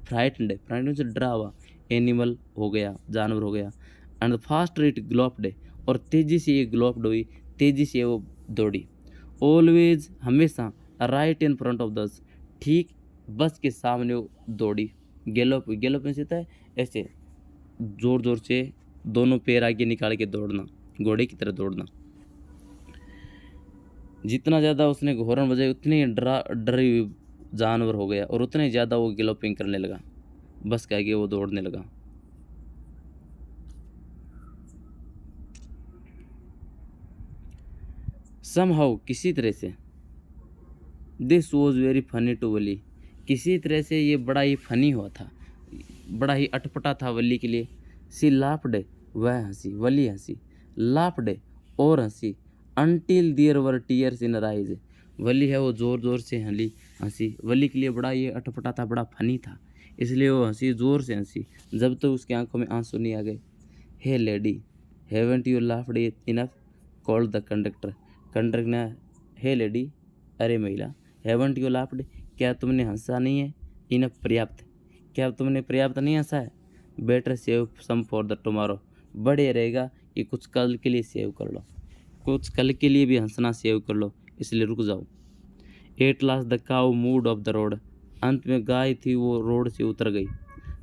फ्राइटनड से डरा हुआ एनिमल हो गया, जानवर हो गया। एंड फास्ट इट ग्लोप्ड, और तेज़ी से ये ग्लोप्ड हुई, तेज़ी से वो दौड़ी। ऑलवेज, हमेशा, राइट इन फ्रंट ऑफ दस, ठीक बस के सामने वो दौड़ी। गैलोप, गैलोप में से होता है ऐसे ज़ोर ज़ोर से दोनों पैर आगे निकाल के दौड़ना, घोड़े की तरह दौड़ना। जितना ज़्यादा उसने हॉर्न बजाई उतनी डरी हुई जानवर हो गया, और उतने ज़्यादा वो गैलोपिंग करने लगा, बस के आगे वो दौड़ने लगा। समहाउ, किसी तरह से, this was very funny to Valli, किसी तरह से ये बड़ा ही फनी हुआ था, बड़ा ही अटपटा था वली के लिए। सी लाफ्ड, वह हंसी, वली हंसी, लाफ्ड और हंसी, until there were tears in her eyes, Valli है वो ज़ोर ज़ोर से हंसी, वली के लिए बड़ा ये अटपटा था, बड़ा फनी था, इसलिए वो हंसी, ज़ोर से हंसी, जब तक उसकी आंखों में आंसू नहीं आ गए। Hey lady, haven't you laughed enough, called the conductor, conductor ने, हे लेडी, अरे महिला, हैवंट यू लाफ्ड, क्या तुमने हंसा नहीं है, इनफ पर्याप्त, क्या तुमने पर्याप्त नहीं हंसा है, better save some for the tomorrow, बढ़िया रहेगा कि कुछ कल के लिए सेव कर लो, कुछ कल के लिए भी हंसना सेव कर लो, इसलिए रुक जाओ। At last the cow mood off the road, अंत में गाय थी वो रोड से उतर गई।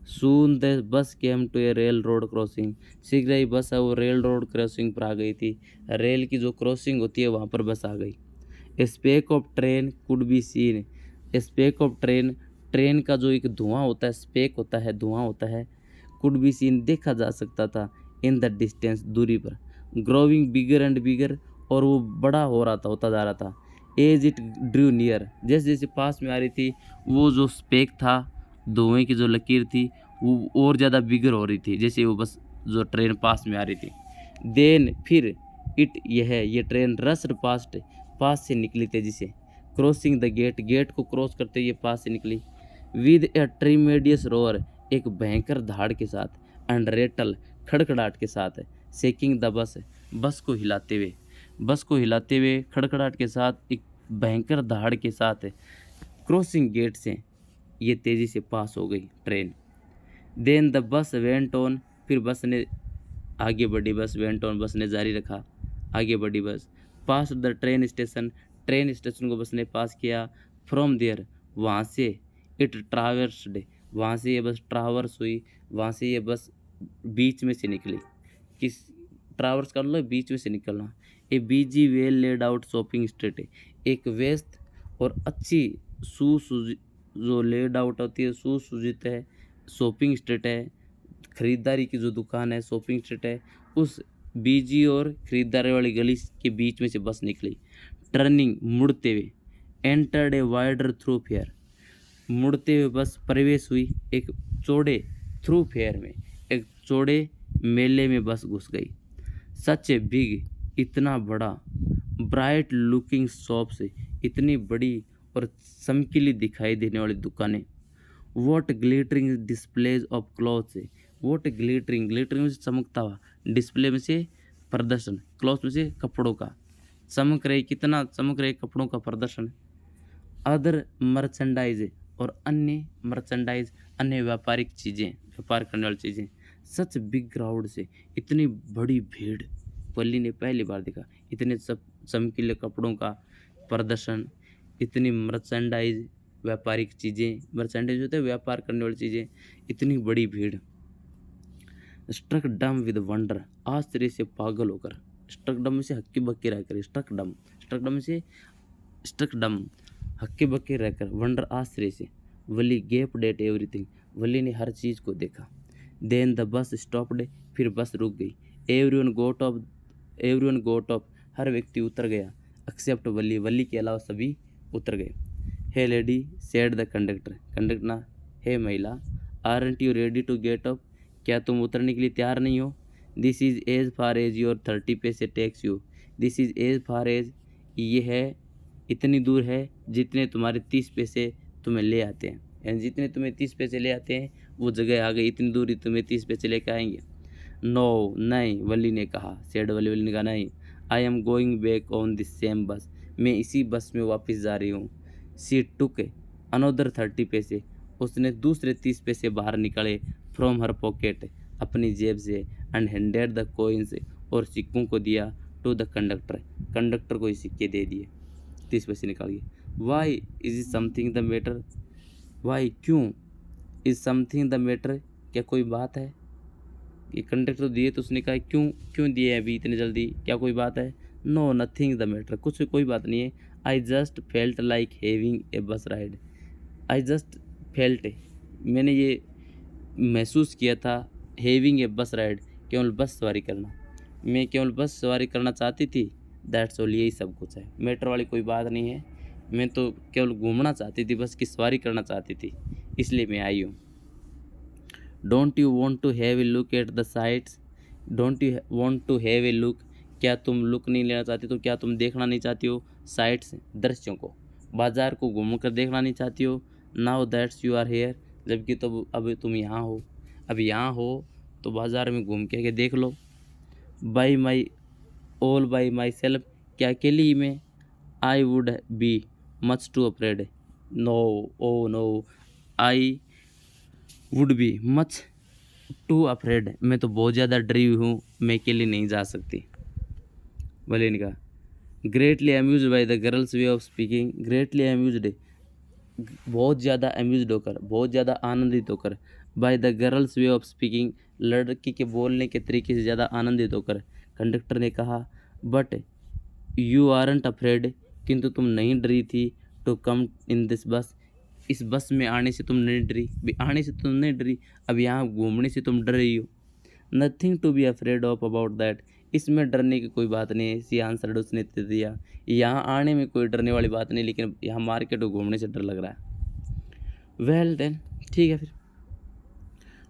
Soon the bus came to a railroad crossing, शीघ्र ही बस वो रेल रोड क्रॉसिंग पर आ गई थी, रेल की जो क्रॉसिंग होती है वहाँ पर बस आ गई। A speck of train could be seen, a speck of train, train का जो एक धुआं होता है, स्पेक होता है, धुआं होता है, कुड बी सीन, देखा जा सकता था, इन द डिस्टेंस, दूरी पर, ग्रोविंग बिगर एंड बिगर, और वो बड़ा हो रहा था, होता जा रहा था। एज इट ड्रू नियर, जैसे जैसे पास में आ रही थी, वो जो स्पेक था, धुएं की जो लकीर थी, वो और ज़्यादा बिगर हो रही थी, जैसे वो बस जो ट्रेन पास में आ रही थी। देन, फिर, इट, यह, ये ट्रेन रस्ड पास्ट, पास से निकली तेजी से, क्रॉसिंग द गेट, गेट को क्रॉस करते हुए पास से निकली, विद ए ट्रीमेडियस रोअर, एक भयंकर धाड़ के साथ, एंड रेटल, खड़खड़ाहट के साथ, शेकिंग द बस, बस को हिलाते हुए, बस को हिलाते हुए, खड़खड़ाहट के साथ, एक भयंकर धाड़ के साथ, क्रॉसिंग गेट से ये तेज़ी से पास हो गई train. Then the bus went on, फिर बस ने आगे बढ़ी, बस वेंट ऑन, बस ने जारी रखा, आगे बढ़ी bus. Pass the train station, train station को बस ने पास किया। फ्रॉम देयर, वहाँ से, इट ट्रावर्सड, वहाँ से ये बस ट्रावर्स हुई, वहाँ से ये बस बीच में से निकली। किस, ट्रावर्स कर लो, बीच में से निकलना। A busy well laid out shopping street, एक व्यस्त और अच्छी जो लेड आउट होती है, सुसज्जित है, शॉपिंग स्ट्रीट है, खरीदारी की जो दुकान है, शॉपिंग स्ट्रीट है, उस बीजी और खरीदारी वाली गली के बीच में से बस निकली। टर्निंग, मुड़ते हुए, entered a wider through fair, मुड़ते हुए बस प्रवेश हुई एक चौड़े थ्रू फेयर में, एक चौड़े मेले में बस घुस गई। सच ए बिग, इतना बड़ा, ब्राइट लुकिंग शॉप से, इतनी बड़ी और चमकीली दिखाई देने वाली दुकानें। What glittering displays of clothes, what glittering, glittering में से चमकता हुआ, डिस्प्ले में से प्रदर्शन, क्लॉथ में से कपड़ों का, चमक रहे, कितना चमक रहे कपड़ों का प्रदर्शन। अदर मर्चेंडाइज, और अन्य मर्चेंडाइज, अन्य व्यापारिक चीज़ें, व्यापार करने वाली चीज़ें। सच बिग क्राउड से, इतनी बड़ी भीड़ पल्ली ने पहली बार देखा, इतने सब चमकीले कपड़ों का प्रदर्शन, इतनी मर्चेंडाइज, व्यापारिक चीज़ें, मर्चेंडाइज होते हैं व्यापार करने वाली चीज़ें, इतनी बड़ी भीड़। स्ट्रक डम विद वंडर, आश्चर्य से पागल होकर, स्ट्रक डम में से हक्के बक्के रहकर, स्ट्रक डम, स्ट्रक डम में से स्ट्रक डम, हक्के बक्के रहकर, वंडर आश्चर्य से, वली गेप्ड एट एवरीथिंग, वली ने हर चीज़ को देखा। देन द बस स्टॉप्ड, फिर बस रुक गई। एवरीवन गोट ऑफ, हर व्यक्ति उतर गया। एक्सेप्ट वली, वली के अलावा सभी उतर गए। Hey lady said the conductor, conductor ना, हे महिला, aren't you ready to get up, क्या तुम उतरने के लिए तैयार नहीं हो? This is as far as your 30 पैसे takes you, this is as far as, ये है इतनी दूर है जितने तुम्हारे 30 पैसे तुम्हें ले आते हैं, यानी जितने तुम्हें 30 पैसे ले आते हैं वो जगह आ गई, इतनी दूर ही तुम्हें 30 पैसे लेकर आएंगे। नो, नहीं, वली ने कहा, सेड वली ने कहा, नहीं, I am going back on this same बस, मैं इसी बस में वापस जा रही हूँ। सी टुक अनोदर 30 पैसे, उसने दूसरे 30 पैसे बाहर निकाले फ्रॉम हर पॉकेट, अपनी जेब से, एंड हैंडेड द कोइंस, और सिक्कों को दिया टू द कंडक्टर, कंडक्टर को ही सिक्के दे दिए, 30 पैसे निकाल के। Why is is something the matter, why क्यों, इज समथिंग द मैटर, क्या कोई बात है? ये कंडक्टर दिए तो उसने कहा क्यों क्यों दिए अभी इतने जल्दी, क्या कोई बात है? नो नथिंग द मैटर, कुछ कोई बात नहीं है। I just felt like having a बस राइड, आई जस्ट फेल्ट, मैंने ये महसूस किया था, हैविंग ए बस राइड, केवल बस सवारी करना, मैं केवल बस सवारी करना चाहती थी। दैट्स ऑल, यही सब कुछ है, मैटर वाली कोई बात नहीं है, मैं तो केवल घूमना चाहती थी, बस की सवारी करना चाहती थी, इसलिए मैं आई हूँ। Don't you want to have a look at the sights, don't you want to have a look, क्या तुम लुक नहीं लेना चाहती, तो क्या तुम देखना नहीं चाहती हो साइट्स, दृश्यों को, बाजार को घूम कर देखना नहीं चाहती हो? Now that's you are here, जबकि तो अब तुम यहाँ हो, अब यहाँ हो तो बाजार में घूम के देख लो। By my all by myself, क्या अकेली ही में? I would be much too afraid, no, oh no, I would be much too afraid, मैं तो बहुत ज़्यादा डरी हुई हूँ, मैं अकेले नहीं जा सकती। भले ने कहा, greatly amuse by the girl's way of speaking, greatly amused, बहुत ज़्यादा अम्यूज्ड होकर, बहुत ज़्यादा आनंदित होकर, by the girl's way of speaking, लड़की के बोलने के तरीके से ज़्यादा आनंदित होकर, कंडक्टर ने कहा, बट यू आरंट अफ्रेड, किंतु तुम नहीं डरी थी, टू कम इन दिस बस, इस बस में आने से तुम नहीं डरी, आने से तुम नहीं डरी, अब यहाँ घूमने से तुम डर रही हो। Nothing to be afraid of about that, इसमें डरने की कोई बात नहीं है, सी आंसर उसने दे दिया, यहाँ आने में कोई डरने वाली बात नहीं, लेकिन यहाँ मार्केट घूमने से डर लग रहा है। वेल देन, ठीक है फिर।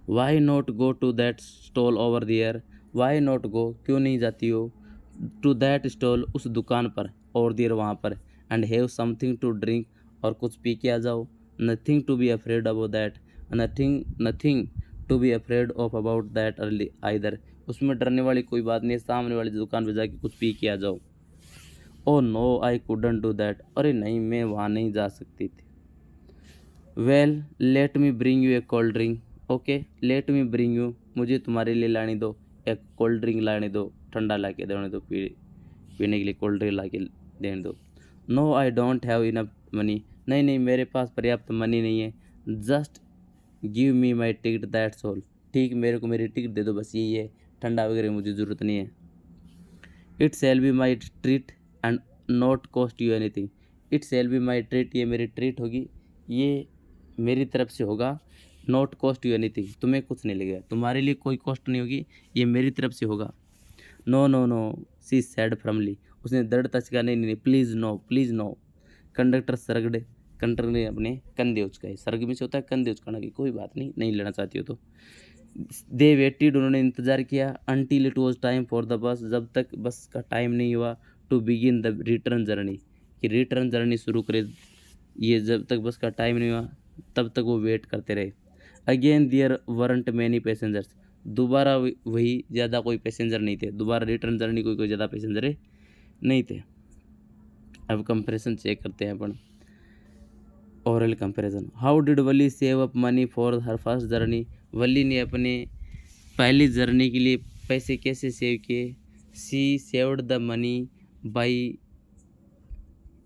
Why not go to that stall over there, why not go, क्यों नहीं जाती हो, टू दैट स्टॉल, उस दुकान पर, और देयर वहाँ पर, and have something to drink, और कुछ पी के आ जाओ। Nothing to be afraid about that, nothing to be afraid of about that early either, उसमें डरने वाली कोई बात नहीं है, सामने वाली दुकान पर जाके कुछ पी के आ जाओ। Oh no I couldn't do that, अरे नहीं, मैं वहाँ नहीं जा सकती थी। Well let me bring you a cold drink, okay, let me bring you, मुझे तुम्हारे लिए लाने दो, एक कोल्ड ड्रिंक लाने दो, ठंडा ला के देने दो, पीने के लिए कोल्ड ड्रिंक ला के देने दो। No I don't have enough money, नहीं नहीं, मेरे पास पर्याप्त मनी नहीं है। Just give me my ticket that's all, ठीक, मेरे को मेरी टिकट दे दो, बस यही है, ठंडा वगैरह मुझे ज़रूरत नहीं है। It shall be my treat and not cost you anything, it shall be my treat, ये मेरी ट्रीट होगी, ये मेरी तरफ से होगा, नॉट कॉस्ट यू एनीथिंग, तुम्हें कुछ नहीं लगेगा, तुम्हारे लिए कोई कॉस्ट नहीं होगी, ये मेरी तरफ से होगा। No no no, she said firmly, उसने दृढ़ता से कहा, नहीं नहीं, please no, please no. Conductor shrugged, conductor ने अपने कंधे उचकाए, सरग में से होता है कंधे उचकाना, की कोई बात नहीं, नहीं लेना चाहती हो तो। दे वेटेड, उन्होंने इंतज़ार किया, until it was time for the bus, जब तक बस का टाइम नहीं हुआ, to begin the return journey, कि रिटर्न जर्नी शुरू करे, ये जब तक बस का टाइम नहीं हुआ तब तक वो वेट करते रहे। Again there weren't many passengers, दोबारा वही, ज़्यादा कोई पैसेंजर नहीं थे, दोबारा रिटर्न जर्नी कोई ज़्यादा पैसेंजर नहीं थे। अब कंपैरिजन चेक करते हैं अपन, oral comparison. How did Valli save up money for her first journey, Valli ने अपने पहली जर्नी के लिए पैसे कैसे सेव किए? She saved the money by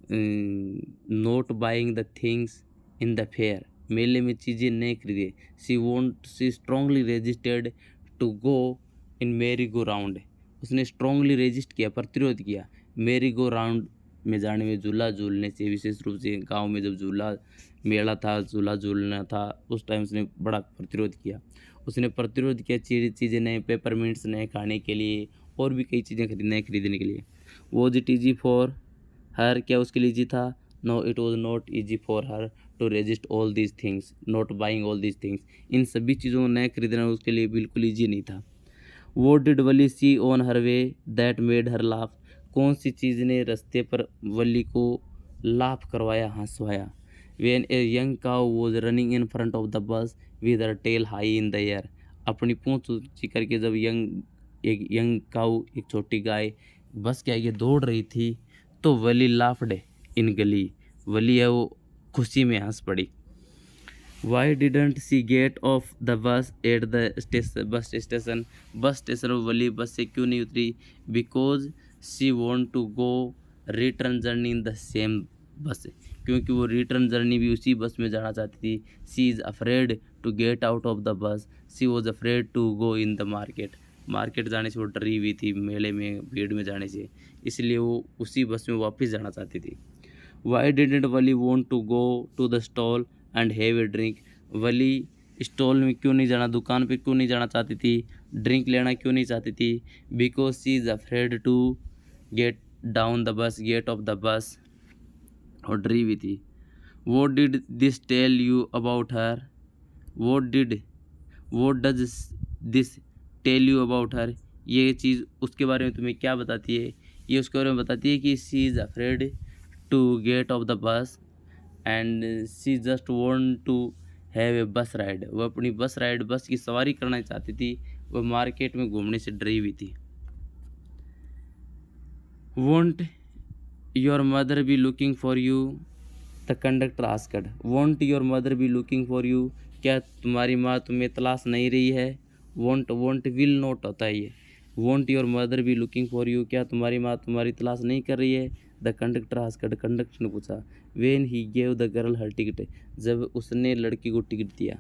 not buying the things in the fair, मेले में चीज़ें नहीं खरीदे। She strongly resisted to go in merry go round, उसने स्ट्रांगली रेजिस्ट किया, प्रतिरोध किया, मेरी गो राउंड में जाने में झूला झूलने से, विशेष रूप से गांव में जब झूला मेला था, झूला झूलना था, उस टाइम उसने बड़ा प्रतिरोध किया। उसने प्रतिरोध किया चीज़ें नए पेपरमिंट्स नए खाने के लिए और भी कई चीज़ें खरीदने के लिए। Was it easy for her, क्या उसके लिए ईजी था? No, it was not easy for her to resist all these things, not buying all these things. इन सभी चीज़ों को नए खरीदना उसके लिए बिल्कुल ईजी नहीं था। वो did Valli see on her way that made her laugh, कौन सी चीज़ ने रास्ते पर वली को लाफ करवाया, हंसवाया? When a young cow was running in front of the bus with her tail high in the air, अपनी पूंछ ऊंची करके जब एक यंग काउ, एक छोटी गाय बस के आगे दौड़ रही थी, तो वली लाफ्ड इन गली, वली है वो खुशी में हंस पड़ी। Why didn't she get off the bus at the bus station? Bus station वाली बस से क्यों नहीं उतरी? Because she want to go return journey in the same bus, क्योंकि वो रिटर्न जर्नी भी उसी बस में जाना चाहती थी। She is afraid to get out of the bus. She was afraid to go in the market. Market जाने से वो डरी हुई थी, मेले में भीड़ में जाने से, इसलिए वो उसी बस में वापस जाना चाहती थी। Why didn't Wali want to go to the stall and have a drink? Wali stall में क्यों नहीं जाना, दुकान पे क्यों नहीं जाना चाहती थी, ड्रिंक लेना क्यों नहीं चाहती थी? Because she is afraid to get down the bus, get off the bus, और डरी हुई थी। What did this tell you about her? What does this tell you about her? ये चीज़ उसके बारे में तुम्हें क्या बताती है? ये उसके बारे में बताती है कि she is afraid to get off the bus and she just want to have a bus ride. वो अपनी बस राइड, बस की सवारी करना चाहती थी, वो मार्केट में घूमने से डरी हुई थी। Won't your mother be looking for you? The conductor asked. Won't your mother be looking for you? क्या तुम्हारी माँ तुम्हें तलाश नहीं रही है? won't will not होता है ये। Won't your mother be looking for you? क्या तुम्हारी माँ तुम्हारी तलाश नहीं कर रही है? द कंडक्टर आस्क्ड, कंडक्टर ने पूछा। When he gave the girl her ticket, जब उसने लड़की को टिकट दिया,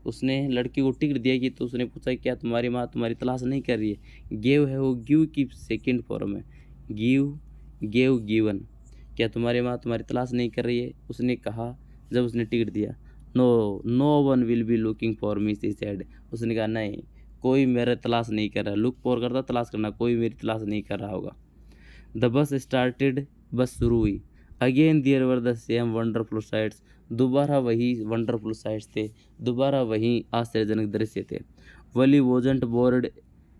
उसने लड़की को टिकट दिया कि, तो उसने पूछा क्या तुम्हारी माँ तुम्हारी तलाश नहीं कर रही है? गेव है वो गिव की सेकंड फॉर्म है, गेव गिवन, क्या तुम्हारी माँ तुम्हारी तलाश नहीं कर रही है? उसने कहा जब उसने टिकट दिया। No one will be looking for me, she said, उसने कहा नहीं, कोई मेरा तलाश नहीं कर रहा। लुक फॉर करता तलाश करना, कोई मेरी तलाश नहीं कर रहा होगा। द बस स्टार्टेड, बस शुरू हुई। Again there were the same wonderful sights, दोबारा वही वंडरफुल साइट्स थे, दोबारा वही आश्चर्यजनक दृश्य थे। Valli wasn't bored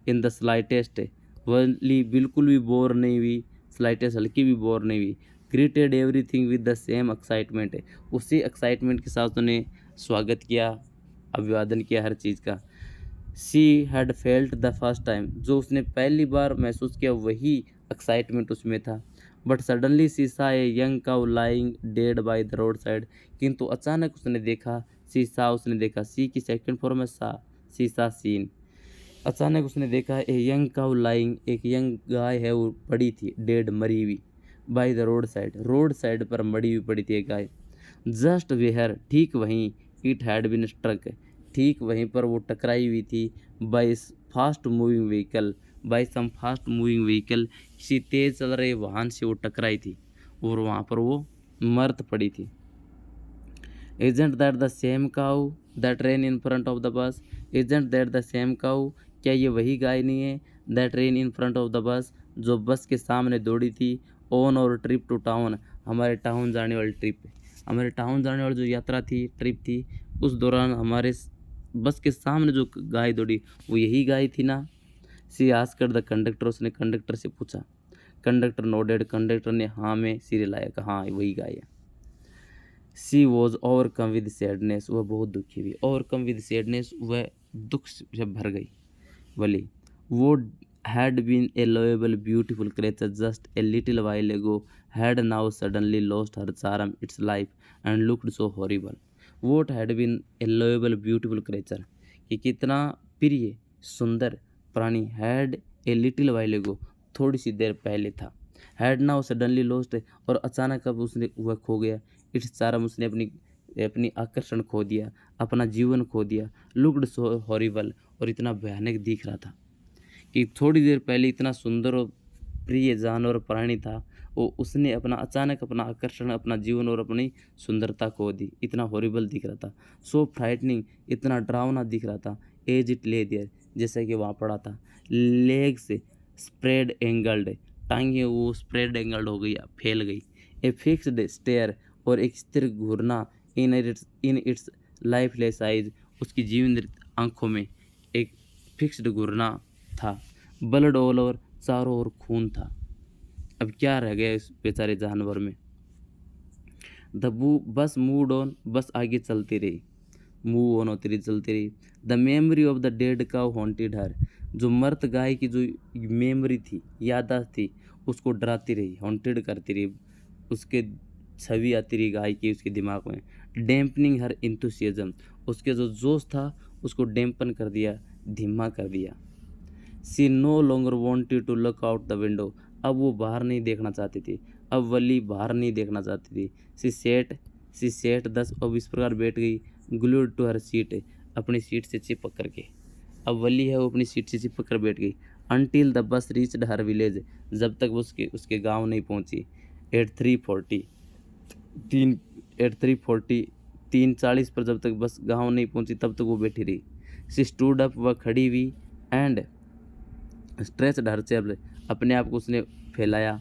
in the slightest, Valli बिल्कुल भी बोर नहीं हुई, स्लाइटेस्ट हल्की भी बोर नहीं हुई। Greeted everything with the same excitement, उसी एक्साइटमेंट के साथ उन्हें स्वागत किया, अभिवादन किया हर चीज़ का। She had felt the first time, जो उसने पहली बार महसूस किया वही एक्साइटमेंट उसमें था। बट सडनली शी सा ए young cow lying dead by the road side, किंतु अचानक उसने देखा, उसने देखा, सी की सेकंड फॉर्म है सा, सी सा सीन। अचानक उसने देखा ए यंग काउ लाइंग, एक यंग गाय है वो पड़ी थी, डेड मरी हुई, बाय द रोड साइड पर मरी हुई पड़ी थी एक गाय। जस्ट वेयर, ठीक वहीं, इट हैड बीन स्ट्रक, ठीक वहीं पर वो टकराई हुई थी, by fast moving vehicle, by some fast moving vehicle, किसी तेज़ चल रहे वाहन से वो टकराई थी और वहाँ पर वो मर्द पड़ी थी। Isn't that the same cow that rain in front of the बस, isn't that the same cow, क्या ये वही गाय नहीं है? That rain in front of the बस, जो बस के सामने दौड़ी थी। ऑन और ट्रिप टू टाउन, हमारे टाउन जाने वाली ट्रिप, हमारे टाउन जाने वाली जो यात्रा थी, ट्रिप थी, उस दौरान हमारे बस के सामने जो गाय दौड़ी वो यही गाय थी ना? सी आस्क्ड द कंडक्टर, उसने कंडक्टर से पूछा। कंडक्टर नोडेड, कंडक्टर ने हाँ में सिर हिलाया, कहा हाँ वही गाय है। सी वॉज ओवरकम विद सैडनेस, वह बहुत दुखी हुई, ओवरकम विद सैडनेस, वह दुख से भर गई। वली वो had been a lovable beautiful creature just a little while ago had now suddenly lost her charm, its life, and looked so horrible. What had been a lovable beautiful creature, कि कितना प्रिय सुंदर प्राणी, had a little while ago, थोड़ी सी देर पहले था, had now suddenly lost, और अचानक अब उसने वह खो गया, its charm, उसने अपनी आकर्षण खो दिया, अपना जीवन खो दिया, looked so horrible, और इतना भयानक दिख रहा था कि थोड़ी देर पहले इतना सुंदर और प्रिय जानवर प्राणी था उसने अपना अचानक अपना आकर्षण, अपना जीवन और अपनी सुंदरता खो दी। इतना हॉरिबल दिख रहा था, सो फ्राइटनिंग, इतना डरावना दिख रहा था। एज इट ले देयर, जैसा कि वहाँ पड़ा था। लेग्स स्प्रेड एंगल्ड, टांगे वो स्प्रेड एंगल्ड हो गई, फैल गई। ए फिक्स्ड स्टेयर, और एक स्थिर घूरना। इन इट्स लाइफलेस आइज, उसकी जीवन आंखों में एक फिक्स्ड घूरना था। ब्लड ऑल ओवर, चारों ओर खून था। अब क्या रह गया इस बेचारे जानवर में। बस मूड ऑन, बस आगे चलती रही, मूव ऑन होती रही, चलती रही। The memory of the dead cow haunted her, जो मर्त गाय की जो मेमोरी थी, याददाश्त थी, उसको डराती रही, हॉन्टेड करती रही। उसके छवि आती रही गाय की उसके दिमाग में। डैम्पनिंग हर इंथुसियाज्म, उसके जो जोश था उसको डैम्पन कर दिया, धीमा कर दिया। She no longer wanted to look out the window, अब वो बाहर नहीं देखना चाहती थी, अब वली बाहर नहीं देखना चाहती थी। सी सेट दस, अब इस प्रकार बैठ गई, ग्लूड टू हर सीट, अपनी सीट से चिपक करके। अब वली है वो अपनी सीट से चिपक कर बैठ गई। Until the bus reached her village, जब तक वो उसके गांव नहीं पहुंची। एट 3:40 3:40 पर जब तक बस गांव नहीं पहुंची तब तक वो बैठी रही। सी स्टूड अप, वह खड़ी हुई। एंड स्ट्रेच्ड हर चेस्ट, अपने आप को उसने फैलाया,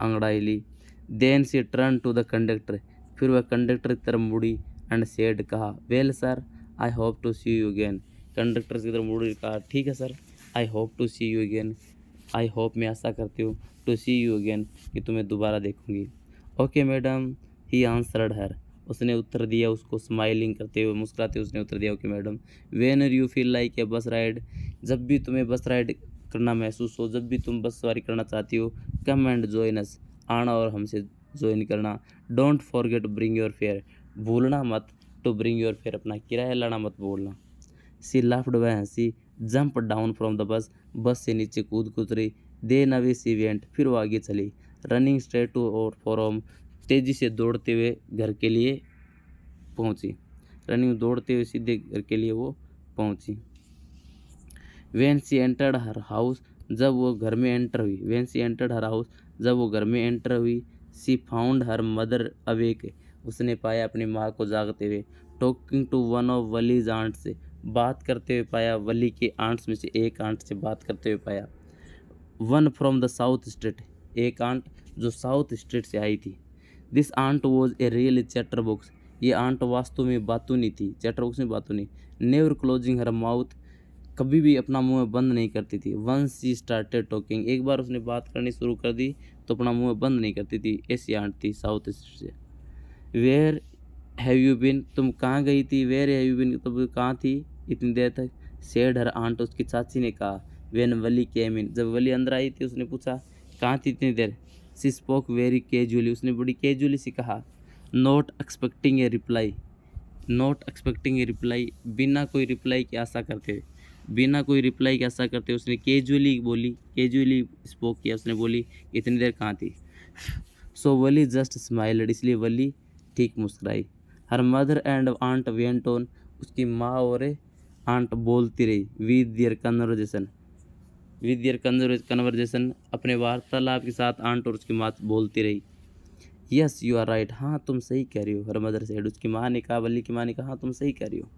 अंगड़ाई ली। Then she turn to the conductor, फिर वह कंडक्टर की तरफ मुड़ी। एंड सेड, कहा, well sir, I hope to see you again. Conductor की तरफ मुड़ी, कहा, ठीक है sir, I hope to see you again, I hope, मैं आशा करती हूँ, टू सी यू अगेन, कि तुम्हें दोबारा देखूंगी। ओके मैडम, ही आंसर्ड हर, उसने उत्तर दिया उसको, स्माइलिंग करते हुए, मुस्कुराते हुए उसने उत्तर दिया, okay madam. When you feel like a बस राइड, जब भी तुम्हें बस राइड करना महसूस हो, जब भी तुम बस सवारी करना चाहती हो, कम एंड जॉइन अस, आना और हमसे ज्वाइन करना। Don't forget bring your fair, भूलना मत, टू ब्रिंग योर फेयर, अपना किराया लाना मत भूलना। सी लाफ्ड, वह हंसी। Jump down from the bus, बस से नीचे कूद उतरी। देन अवे सी वेंट, फिर वो आगे चली। रनिंग स्ट्रेट टू और फॉर होम, तेजी से दौड़ते हुए घर के लिए पहुंची। रनिंग, दौड़ते हुए सीधे घर के लिए वो पहुंची। When she entered her house, जब वो घर में एंटर हुई। When she entered her house, जब वो घर में एंटर हुई। She found her mother awake, उसने पाया अपनी माँ को जागते हुए। Talking to one of Valli's aunt से, बात करते हुए पाया, वली के आंट्स में से एक आंट से बात करते हुए पाया। One from the south state, एक आंट जो साउथ स्टेट से आई थी। This aunt was a real chatterbox, ये आंट वास्तव में बातूनी थी, चैटर बॉक्स में बातूनी। नेवर क्लोजिंग हर माउथ, कभी भी अपना मुंह बंद नहीं करती थी। वंस शी स्टार्टेड टॉकिंग, एक बार उसने बात करनी शुरू कर दी तो अपना मुंह बंद नहीं करती थी। ऐसी आंट थी साउथ से। वेयर हैव यू बीन, तुम कहाँ गई थी। वेयर हैव यू बीन, तुम कहाँ थी इतनी देर तक। सेड हर आंट, उसकी चाची ने कहा। वेन वली केम इन, जब वली अंदर आई थी उसने पूछा, कहाँ थी इतनी देर। सी स्पोक वेरी कैजुअली, उसने बड़ी कैजुअली से कहा। Not expecting a reply, not expecting a reply, बिना कोई रिप्लाई की आशा करते हुए, बिना कोई रिप्लाई की आशा करते उसने कैजुअली बोली, कैजुअली स्पोक किया, उसने बोली, इतनी देर कहाँ थी। सो वली जस्ट स्माइल्ड, इसलिए वली ठीक मुस्कुराई। Her mother and aunt went on, उसकी माँ और आंट बोलती रही। विद देयर कन्वर्जेशन, अपने वार्तालाप के साथ आंट और उसकी माँ बोलती रही। यस यू आर राइट, हाँ तुम सही कह रही हो। हर मदर सेड, उसकी माँ ने कहा, वली की माँ ने कहा, हाँ तुम सही कह रही हो।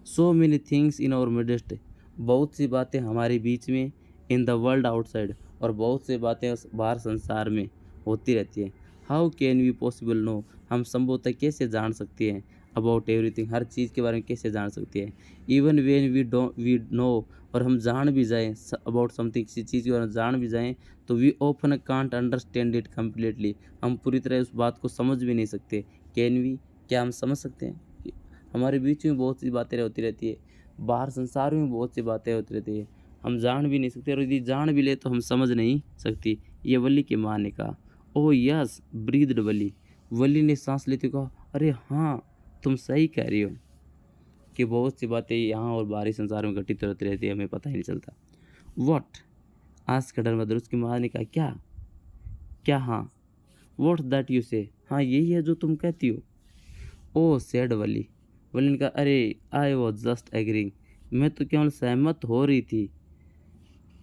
So many things in our midst, बहुत सी बातें हमारे बीच में। इन द वर्ल्ड आउटसाइड, और बहुत सी बातें बाहर संसार में होती रहती हैं। How can we possible know, हम संभवतः कैसे जान सकते हैं। अबाउट एवरीथिंग, हर चीज़ के बारे में कैसे जान सकते हैं। इवन वेन वी नो, और हम जान भी जाएँ अबाउट समथिंग, किसी चीज़ के बारे में जान भी जाएँ तो we often can't understand it completely, हम पूरी तरह उस बात को समझ भी नहीं सकते। कैन वी, क्या हम समझ सकते हैं कि हमारे बीच में बहुत सी बातें होती रहती है, बाहर संसार में बहुत सी बातें होती रहती है, हम जान भी नहीं सकते, और यदि जान भी ले तो हम समझ नहीं सकती। ये वली की माँ ने कहा। ओह यस ब्रीद्ड वली, वली ने सांस लेते कहा, अरे हाँ तुम सही कह रही हो कि बहुत सी बातें यहाँ और बाहरी संसार में घटित होती रहती है, हमें पता ही नहीं चलता। वॉट, आस्क्ड हर मदर, उसकी माँ ने कहा, क्या क्या, हाँ। वॉट दैट यू से, हाँ यही है जो तुम कहती हो। ओह सेड वली, वली ने कहा, अरे आई वॉज जस्ट एग्रीइंग, मैं तो केवल सहमत हो रही थी।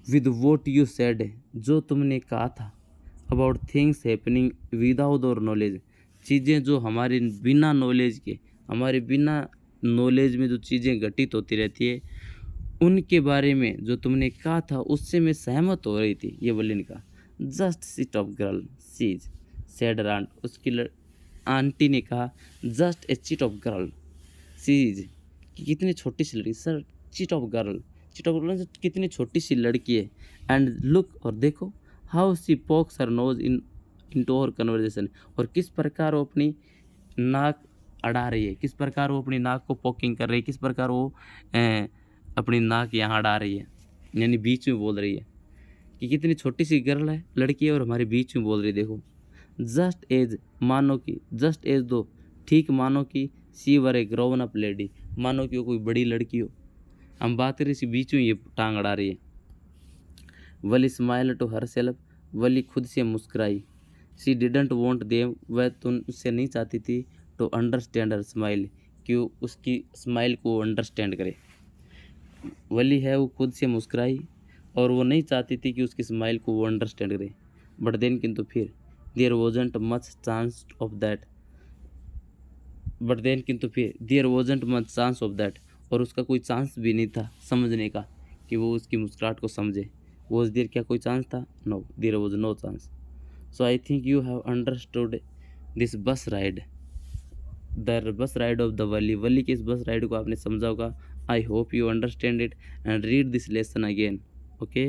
विद वॉट यू सेड, जो तुमने कहा था। अबाउट थिंग्स हैपनिंग विदाउट और नॉलेज, चीज़ें जो हमारे बिना नॉलेज के, हमारे बिना नॉलेज में जो चीज़ें घटित होती रहती है उनके बारे में जो तुमने कहा था उससे मैं सहमत हो रही थी, ये वली ने कहा। Just chit of girl she's said aunt, उसकी आंटी ने कहा just a chit of girl she's, कि कितनी छोटी सी लड़की, sir chit of girl, chit of girl कितनी छोटी सी लड़की है। एंड लुक, और देखो, how she pokes her nose into our conversation, और किस प्रकार वो अपनी नाक अड़ा रही है, किस प्रकार वो अपनी नाक को पोकिंग कर रही है, किस प्रकार वो अपनी नाक यहाँ अड़ा रही है, यानी बीच में बोल रही है कि कितनी छोटी सी गर्ल है, लड़की है, और हमारे बीच में बोल रही है। देखो, जस्ट एज, मानो कि, जस्ट एज दो, ठीक मानो कि सी वर ए ग्रोवन अप लेडी, मानो कि वो कोई बड़ी लड़की हो। हम बात करें इसी बीच में ये टांग अड़ा रही है। वली स्माइल टू हर सेल्फ, वली खुद से मुस्कुराई। सी डिडंट वॉन्ट देम, वह तुम उससे नहीं चाहती थी टू अंडरस्टैंड हर स्माइल, कि वो उसकी स्माइल को अंडरस्टैंड करे। वली है वो खुद से मुस्कुराई और वो नहीं चाहती थी कि उसकी स्माइल को वो अंडरस्टैंड करे। बट देन, किंतु फिर, there wasn't much chance of that, but then किंतु फिर, there wasn't much chance of that, और उसका कोई चांस भी नहीं था समझने का कि वो उसकी मुस्कुराहट को समझे। वॉज देयर, क्या कोई चांस था? No, there was no chance. So I think you have understood this bus ride, the bus ride of the Valli, Valli की इस बस राइड को आपने समझा होगा। I hope you understand it and read this lesson again. Okay.